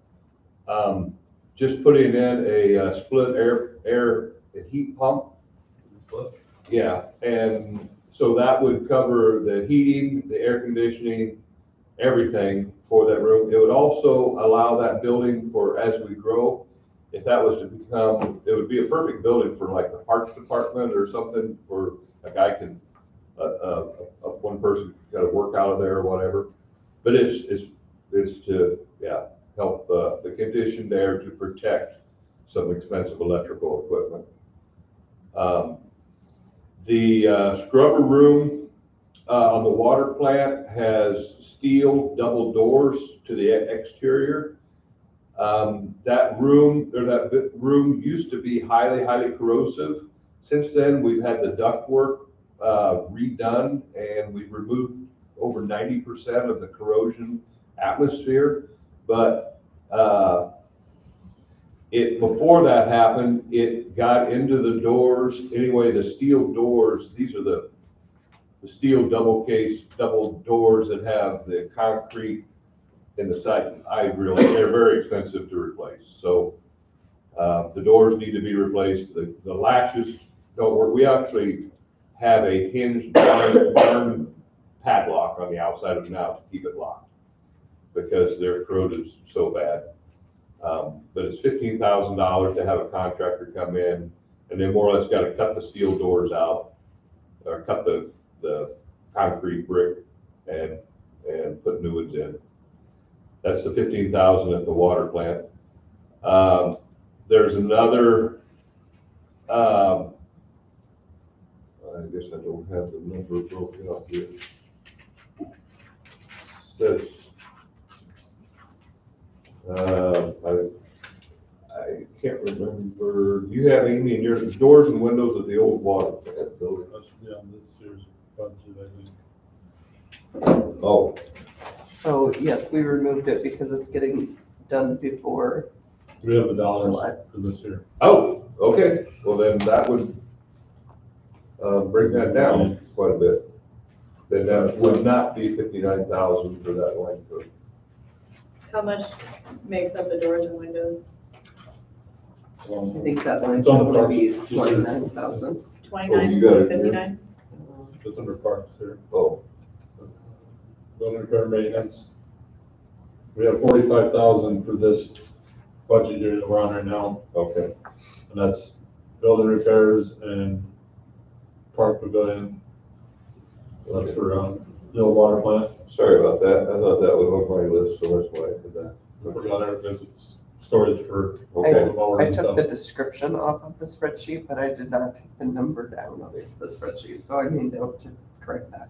just putting in a split air heat pump. Yeah, and so that would cover the heating, the air conditioning, everything for that room. It would also allow that building for, as we grow, if that was to become, it would be a perfect building for like the parks department or something, where a guy can, one person can work out of there or whatever. But it's to, yeah, help the conditioned air to protect some expensive electrical equipment. The scrubber room on the water plant has steel double doors to the exterior. That room used to be highly corrosive. Since then, we've had the ductwork redone, and we've removed over 90% of the corrosion atmosphere. But before that happened, it got into the doors. Anyway, the steel doors, these are the steel double doors that have the concrete in the side. They're very expensive to replace. So the doors need to be replaced. The latches don't work. We actually have a hinged barn padlock on the outside of them now to keep it locked because they're corroded so bad. But it's $15,000 to have a contractor come in, and they more or less got to cut the steel doors out or cut the concrete brick and put new ones in. That's the $15,000 at the water plant. There's another, I guess I don't have the number broken up here. I can't remember. Do you have any in your doors and windows of the old water plant building? That should be on this year's budget, I think. Oh, Oh, yes, we removed it because it's getting done before. We have the dollars July. for this year. oh, okay. Well, then that would bring that down quite a bit. Then that would not be 59,000 for that line code. How much makes up the doors and windows? I think that line It's should on the only be parks. 29,000. 29, you got it, yeah. 59? It's under parks here. Oh, Building repair and maintenance. We have 45,000 for this budget year that we're on right now, okay. and that's building repairs and park pavilion. That's for the old water plant. Sorry about that. I thought that was on my list, so that's why I did that. We're down there because it's storage for Okay. the mowers I and took stuff. the description off of the spreadsheet, but I did not take the number down of the spreadsheet, so I made note to correct that.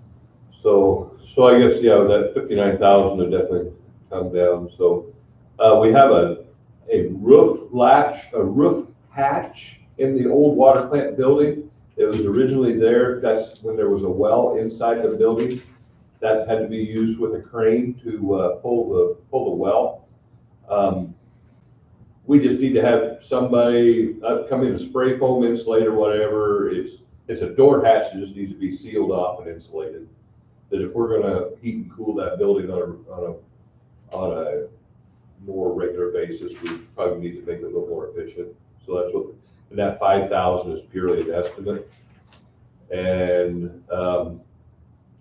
So I guess, yeah, that 59,000 would definitely come down. So, we have a roof hatch in the old water plant building. It was originally there. That's when there was a well inside the building. That had to be used with a crane to, pull the well. We just need to have somebody come in and spray foam insulate or whatever. It's a door hatch that just needs to be sealed off and insulated. That if we're gonna heat and cool that building on a more regular basis, we probably need to make it a little more efficient. So that's what, and that 5,000 is purely an estimate. And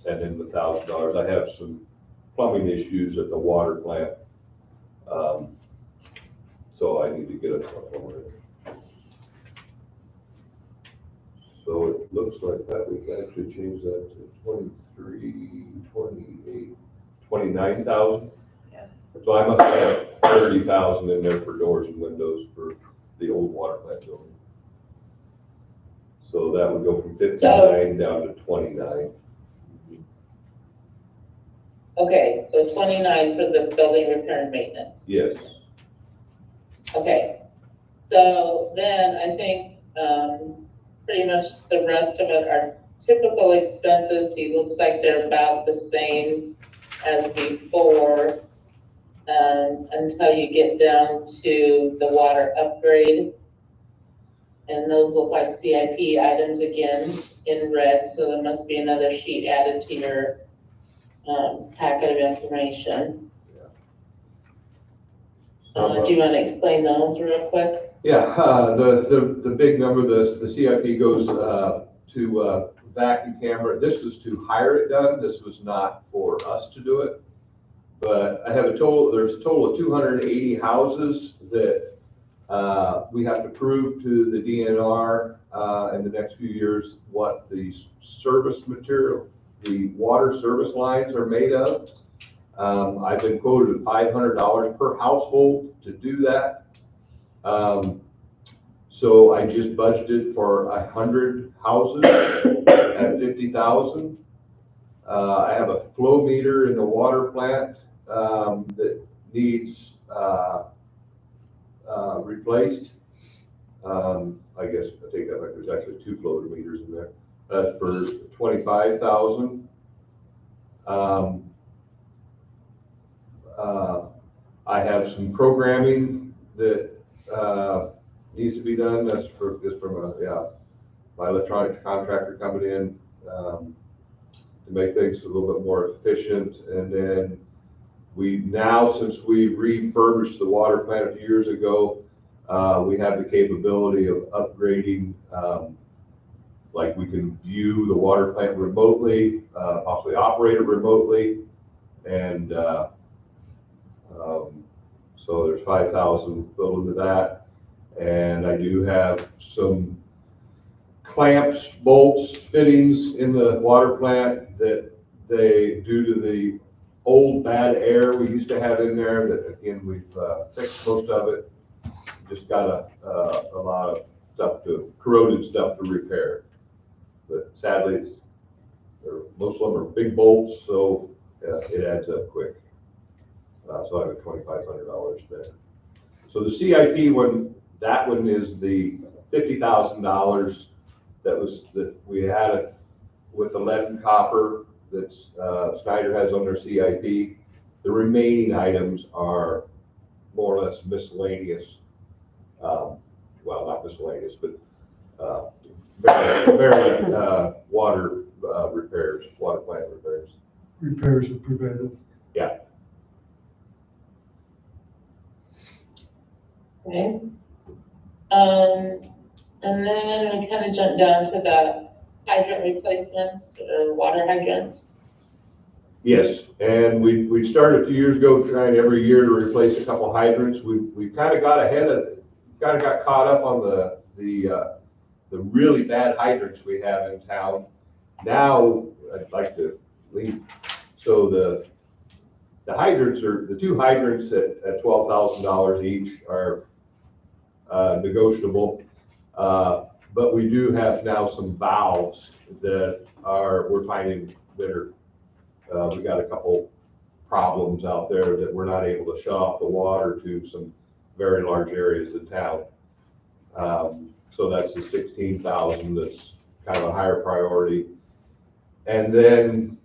then the $1,000, I have some plumbing issues at the water plant. So I need to get a plumber. So it looks like that we can actually change that to 23, 28, 29,000. Yeah. So I must have 30,000 in there for doors and windows for the old water plant building. So that would go from 59 down to 29. Okay, so 29 for the building repair and maintenance. Yes. Okay, so then I think, pretty much the rest of it are typical expenses. He looks like they're about the same as before, until you get down to the water upgrade. And those look like CIP items again in red, so there must be another sheet added to your packet of information. Do you want to explain those real quick? Yeah, the big number, the CIP goes to vacuum camera. This is to hire it done. This was not for us to do it. But I have there's a total of 280 houses that we have to prove to the DNR in the next few years what the service material, the water service lines are made of. I've been quoted $500 per household to do that. So I just budgeted for 100 houses at 50,000. I have a flow meter in the water plant that needs replaced. I guess I take that back. There's actually 2 flow meters in there. That's for 25,000. I have some programming that needs to be done. That's just from my electronic contractor coming in to make things a little bit more efficient. And then we now, since we refurbished the water plant a few years ago, we have the capability of upgrading, like we can view the water plant remotely, possibly operate it remotely. And so there's 5,000 built into that. And I do have some clamps, bolts, fittings in the water plant that due to the old bad air we used to have in there, that again, we've fixed most of it. Just got a lot of stuff corroded stuff to repair. But sadly, most of them are big bolts, so it adds up quick. So I have $2,500 spent. So the CIP one, that one is the $50,000 that we had with the lead and copper that Snyder has on their CIP. The remaining items are more or less miscellaneous. Well, not miscellaneous, but very water repairs, water plant repairs. Repairs are prevented. Yeah. Okay. And then we kind of jumped down to the hydrant replacements or water hydrants. Yes, and we started a few years ago trying every year to replace a couple hydrants. We kind of got ahead of, kind of got caught up on the really bad hydrants we have in town. Now I'd like to leave. So the hydrants are, the 2 hydrants at $12,000 each are negotiable. But we do have now some valves that we're finding that are, we got a couple problems out there that we're not able to shut off the water to some very large areas of town. So that's the 16,000 that's kind of a higher priority. And then,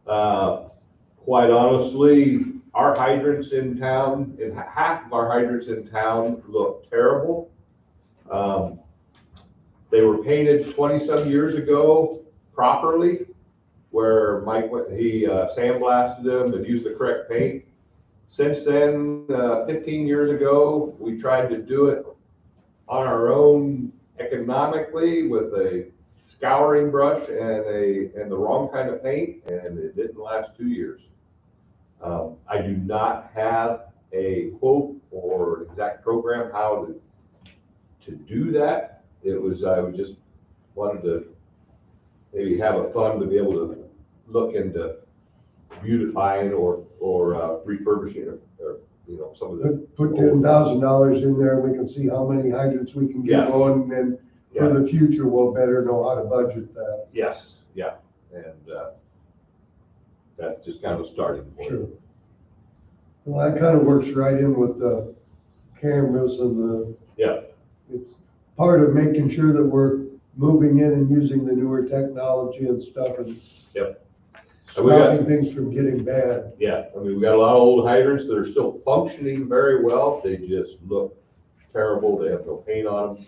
quite honestly, our hydrants in town, and half of our hydrants in town look terrible. They were painted 20-some years ago properly, where Mike sandblasted them and used the correct paint. Since then, 15 years ago, we tried to do it on our own economically with a scouring brush and the wrong kind of paint, and it didn't last 2 years. I do not have a quote or exact program how to do that. I would just wanted to maybe have a fund to be able to look into beautifying or refurbishing or some of the. Put $10,000 in there, we can see how many hydrants we can get on, and for the future, we'll better know how to budget that. Yes, yeah, and that's just kind of a starting point. Sure. Well, that kind of works right in with the cameras and the. Yeah. It's part of making sure that we're moving in and using the newer technology and stuff, and stopping things from getting bad. Yeah, I mean, we got a lot of old hydrants that are still functioning very well. They just look terrible. They have no paint on them.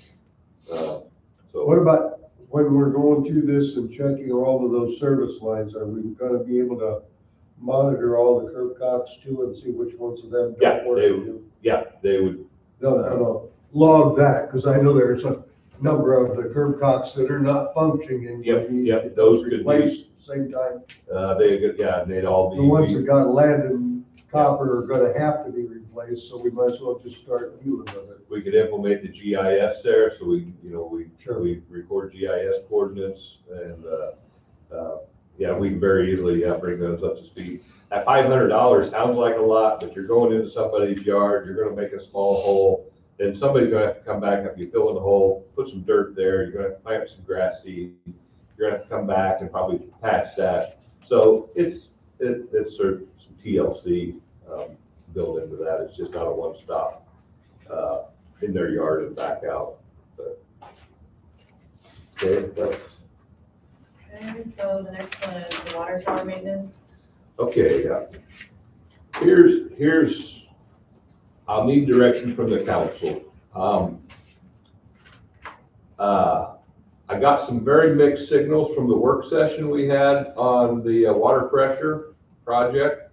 What about when we're going through this and checking all of those service lines, are we gonna be able to monitor all the curb cuts too and see which ones of them Yeah, don't work? they would. Yeah, they would. They'll log that, because I know there's a number of the curb cuts that are not functioning and. Yep, those could be. Replaced at the same time. They'd all be. The ones that got lead and copper are gonna have to be replaced, so we might as well just start dealing with it. We could implement the GIS there, so we Sure. we record GIS coordinates and, we can very easily, bring those up to speed. At $500 sounds like a lot, but you're going into somebody's yard, you're gonna make a small hole, then somebody's gonna have to come back after you fill in the hole, put some dirt there, you're gonna have to plant some grass seed, you're gonna have to come back and probably patch that. So it's sort of some TLC, built into that. It's just not a one-stop, in their yard and back out. But, okay, Okay, so the next one is the water tower maintenance. okay, yeah. I'll need direction from the council. I got some very mixed signals from the work session we had on the water pressure project.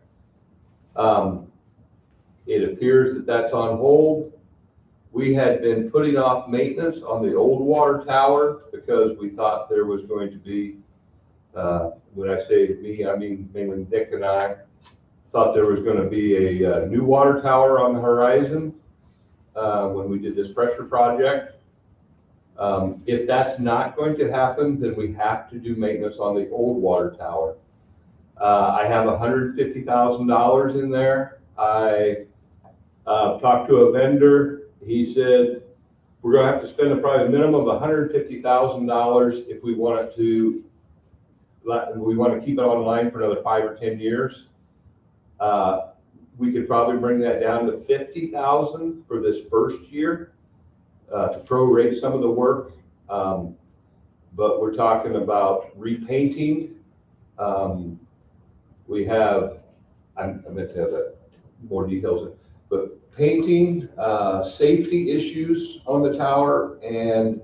It appears that that's on hold. We had been putting off maintenance on the old water tower because we thought there was going to be, when I say me, I mean mainly Nick and I, thought there was going to be a new water tower on the horizon when we did this pressure project. If that's not going to happen, then we have to do maintenance on the old water tower. I have $150,000 in there. I talked to a vendor. He said we're going to have to spend probably a minimum of $150,000 if we want it to. We want to keep it online for another 5 or 10 years. We could probably bring that down to $50,000 for this first year to prorate some of the work. But we're talking about repainting. We have, I meant to have that more details, but painting, safety issues on the tower, and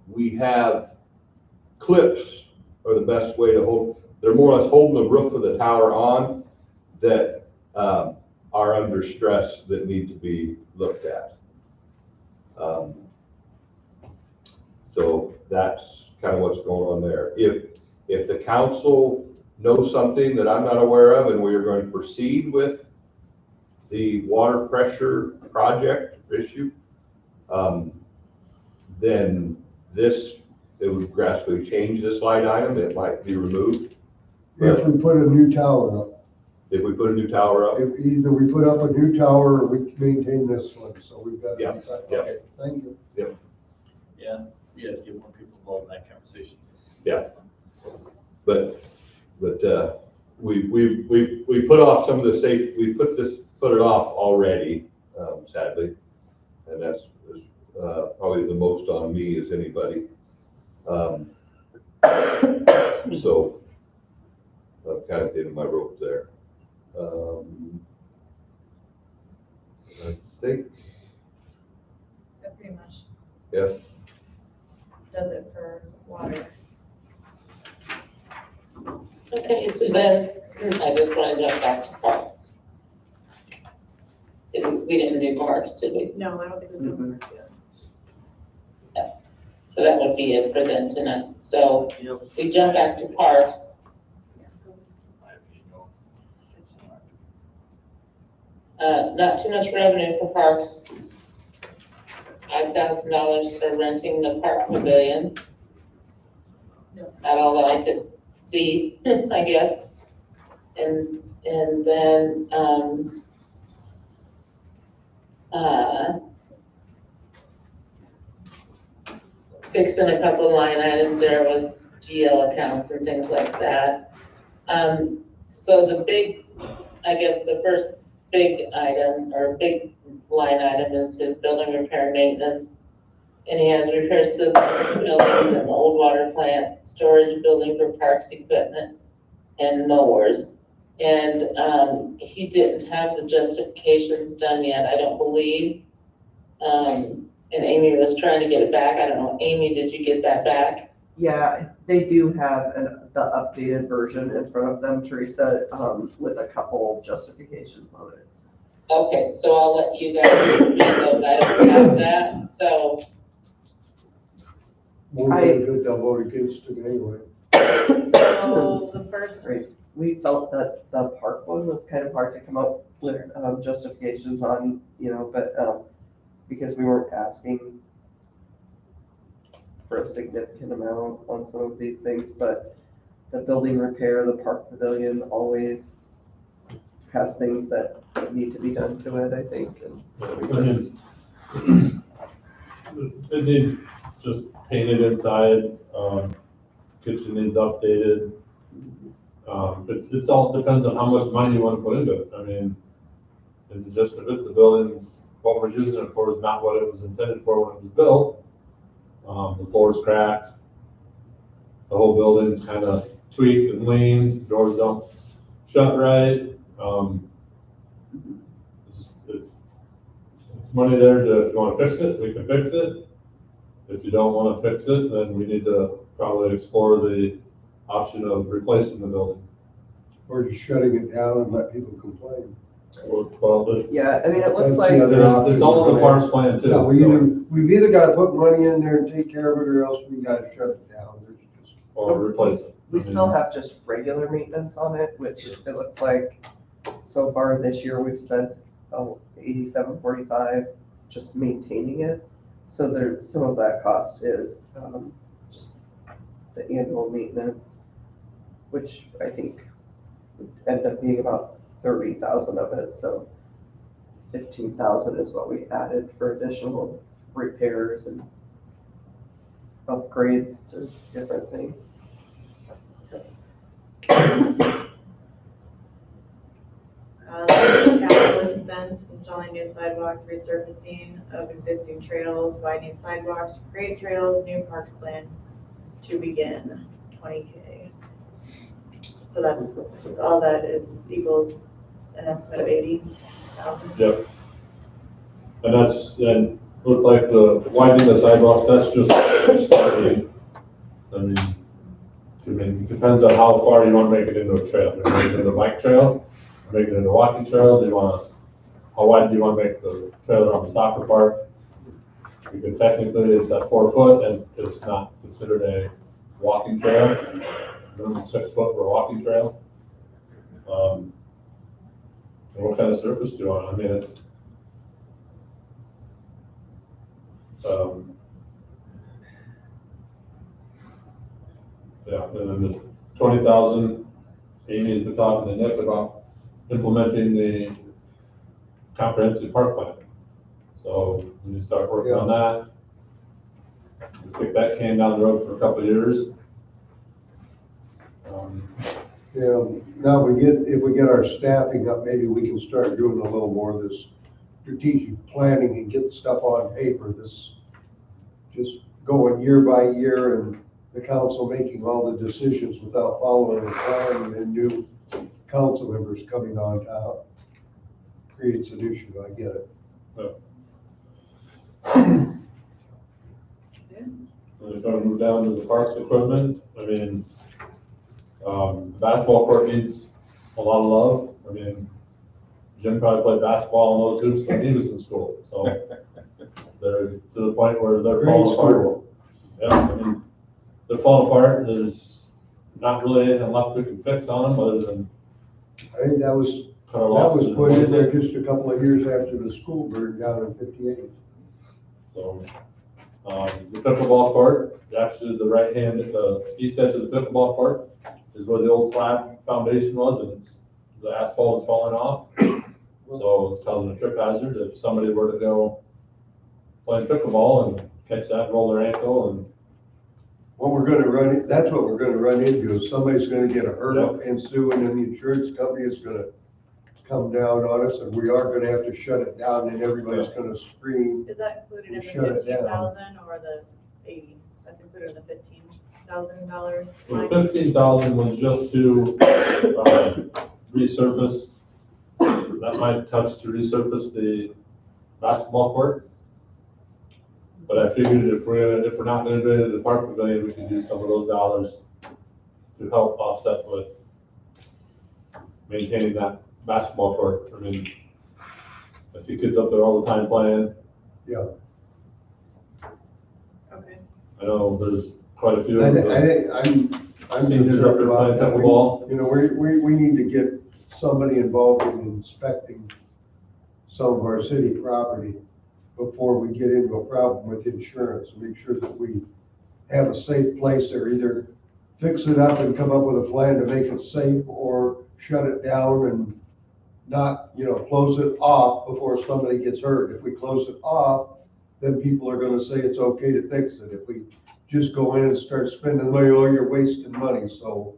we have clips are the best way to hold. They're more or less holding the roof of the tower on that are under stress that need to be looked at. So that's kind of what's going on there. If the council knows something that I'm not aware of and we are going to proceed with the water pressure project issue, then it would drastically change this line item. It might be removed. If we put a new tower up. If we put a new tower up. If either we put up a new tower or we maintain this one, so we've got. Yeah, yeah. Okay, thank you. Yeah, we had to get more people involved in that conversation. Yeah. But we put off some of the we put it off already, sadly. And that's probably the most on me as anybody. So I'm kind of hitting my rope there. I think, That pretty much yeah. does it for water. Okay, so then I just want to jump back to parks. We didn't do parks, did we? No, I don't think we're doing this yet. So that would be it for them tonight. So Yep. we jump back to parks. Not too much revenue for parks. $5,000 for renting the park pavilion. Not all that I could see, I guess. And then, fixing a couple of line items there with GL accounts and things like that. So the big, I guess the first big item or big line item is his building repair and maintenance. And he has repairs to the buildings and the old water plant, storage building for parks equipment and mowers. And he didn't have the justifications done yet, I don't believe. And Amy was trying to get it back. I don't know, Amy, did you get that back? Yeah, they do have the updated version in front of them, Teresa, with a couple justifications on it. Okay, so I'll let you guys read those. I don't have that, so, More good, they'll vote against it anyway. So the first, Right, we felt that the park one was kind of hard to come up with justifications on, but because we weren't asking for a significant amount on some of these things, but the building repair, the park pavilion always has things that need to be done to it, I think, and so we just. It needs just painted inside, kitchen needs updated. It's all depends on how much money you want to put into it. I mean, and just if the building's, what we're using it for is not what it was intended for when it was built. The floor's cracked. The whole building's kind of tweaked and leans, the doors don't shut right. It's money there to, if you want to fix it, we can fix it. If you don't want to fix it, then we need to probably explore the option of replacing the building. Or just shutting it down and let people complain. Yeah, I mean, it looks That's like. the other option. It's all in the parks plan too. Yeah, we've either got to put money in there and take care of it, or else we got to shut it down. There's just. Or replace it. We still have just regular maintenance on it, which it looks like so far this year we've spent $87.45 just maintaining it. So some of that cost is just the annual maintenance, which I think would end up being about 30,000 of it. So 15,000 is what we added for additional repairs and upgrades to different things. Capital expense, installing new sidewalks, resurfacing of existing trails, widening sidewalks, create trails, new parks plan to begin, 20K. So that's, all that is equals an estimate of 80,000. Yep. And look like the widening the sidewalks, that's just starting. I mean, it depends on how far you want to make it into a trail. You want to make it into a bike trail, make it into a walking trail. How wide do you want to make the trail around the soccer park? Because technically it's at 4 foot and it's not considered a walking trail. Minimum 6 foot for a walking trail. And what kind of surface do you want? I mean, it's, yeah, and then the 20,000, Amy's been talking to Nick about implementing the comprehensive park plan. So we need to start working on that. We kick that can down the road for a couple of years. Yeah, now if we get our staffing up, maybe we can start doing a little more of this strategic planning and get stuff on paper. This just going year by year and the council making all the decisions without following a plan, and then new council members coming on top creates an issue. I get it. We're going to move down to the parks equipment. I mean, the basketball court needs a lot of love. I mean, Jim probably played basketball in those hoops when he was in school. So they're to the point where they're falling apart. Yeah, I mean, they're falling apart. There's not really anything left we can fix on them other than. I think that was put in there just a couple of years after the school burned down in 58. So, the pickleball court, actually the right hand at the east edge of the pickleball court is where the old slab foundation was, and the asphalt is falling off. So it's causing a trip hazard. If somebody were to go play pickleball and catch that, roll their ankle, and What we're gonna that's what we're gonna run into, is somebody's gonna get hurt and sue, and then the insurance company is gonna come down on us, and we are gonna have to shut it down, and everybody's gonna scream. Is that included in the Shut it down. 15,000 or the 80? That's included in the $15,000 the line? 15,000 was just to resurface. That might touch to resurface the basketball court. But I figured if we're not gonna do it in the park pavilion, we can use some of those dollars to help offset with maintaining that basketball court. I mean, I see kids up there all the time playing. Okay. I know there's quite a few. I of think, the I'm seniors up concerned there about playing that. pickleball. You know, we need to get somebody involved in inspecting some of our city property before we get into a problem with insurance, make sure that we have a safe place there, either fix it up and come up with a plan to make it safe, or shut it down and not, close it off before somebody gets hurt. If we close it off, then people are gonna say it's okay to fix it. If we just go in and start spending money, oh, you're wasting money, so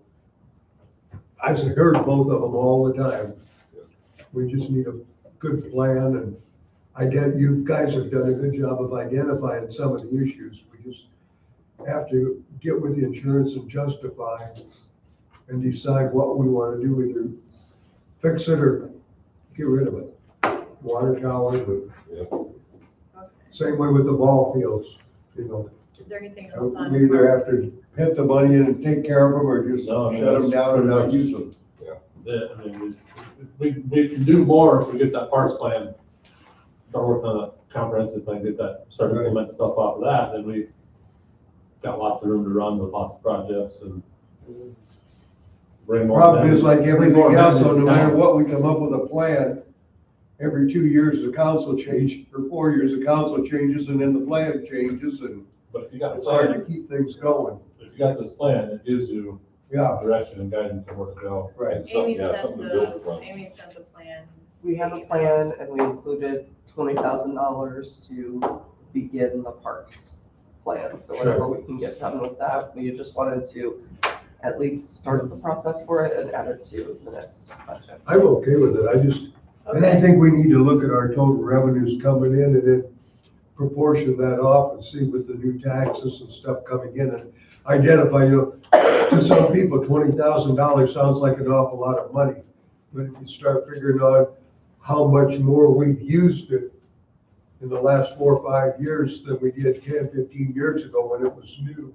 I've heard both of them all the time. We just need a good plan, and you guys have done a good job of identifying some of the issues. We just have to get with the insurance and justify and decide what we want to do, either fix it or get rid of it. Water towers, Okay. same way with the ball fields, Is there anything else on? we either have parks? to hit the money in and take care of them, or just No, I mean, shut them that's down and pretty not much- use them. I mean, we can do more if we get that parks plan, start working on a comprehensive plan, start Right. implementing stuff off of that, then we got lots of room to run with lots of projects and bring more. Problem is, like bring more everything else, so no amenities matter down. what, we come up with a plan. Every 2 years, the council change, or 4 years, the council changes, and then the plan changes, and But if you got a it's hard to plan, keep things going. if you got this plan, it gives you Yeah, direction and guidance of where to go. right. Amy Yeah, sent something to build the, from. Amy sent the plan. We have a plan and we included $20,000 to begin the parks plan. So whatever we can get done with that, we just wanted to at least start the process for it and add it to the next budget. I'm okay with it, and I think we need to look at our total revenues coming in and then proportion that off and see with the new taxes and stuff coming in and identify, to some people, $20,000 sounds like an awful lot of money. But if you start figuring out how much more we've used it in the last 4 or 5 years than we did 10, 15 years ago when it was new.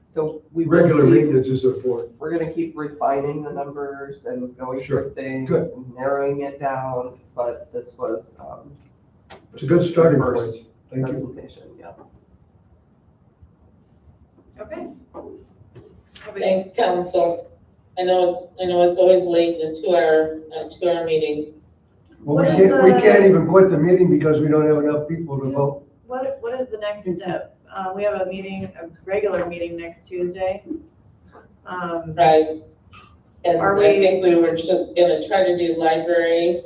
So we will Regular keep- maintenance is important. We're gonna keep refining the numbers and going Sure. through things Good. and narrowing it down, but this was, It's a good starting point. first Thank you. presentation, yeah. Okay. Thanks, council. I know it's always late in a 2-hour meeting. Well, What is we the- can't even quit the meeting because we don't have enough people to vote. What is the next step? We have a regular meeting next Tuesday. Right. And Are I we- think we were just gonna try to do library.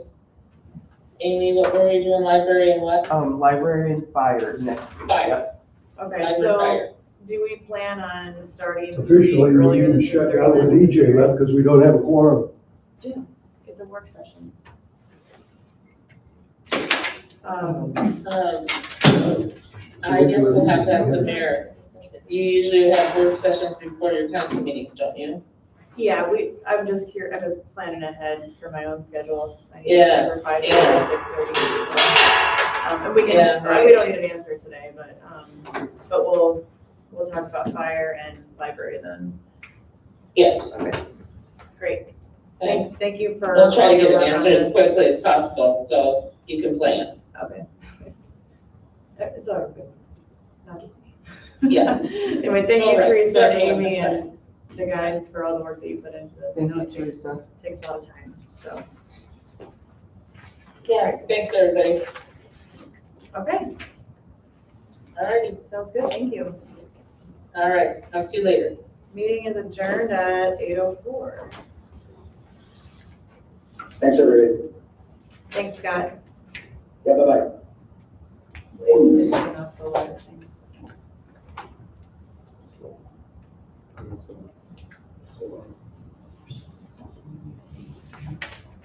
Amy, what were we doing, library and what? Library and fire next week. Fire. Yep. Okay, Library, so fire. do we plan on starting? Officially, we earlier didn't than shut 2:30 down the then? DJ yet because we don't have a quorum. It's a work session. I guess we'll have to ask the mayor. You usually have work sessions before your council meetings, don't you? Yeah, I'm just curious, I'm just planning ahead for my own schedule. I need Yeah, to provide yeah. 6:30. And we Yeah, can, right. we don't need an answer today, but we'll talk about fire and library then. Yes. Okay, great. Okay. Thank you for. We'll try to get your an work on answer as this. quickly as possible, so you can plan. Okay. So, not just me. Yeah. Anyway, thank you, All right. Teresa and Amy and the guys for all the work that you put into this. I Thank know you, it Teresa. takes a lot of time, so. Yeah, thanks, everybody. Okay, All righty, sounds good, thank you. all right, talk to you later. Meeting is adjourned at 8:04. Thanks, everybody. Thanks, Scott. Yeah, bye-bye. Turn off the light thing. So,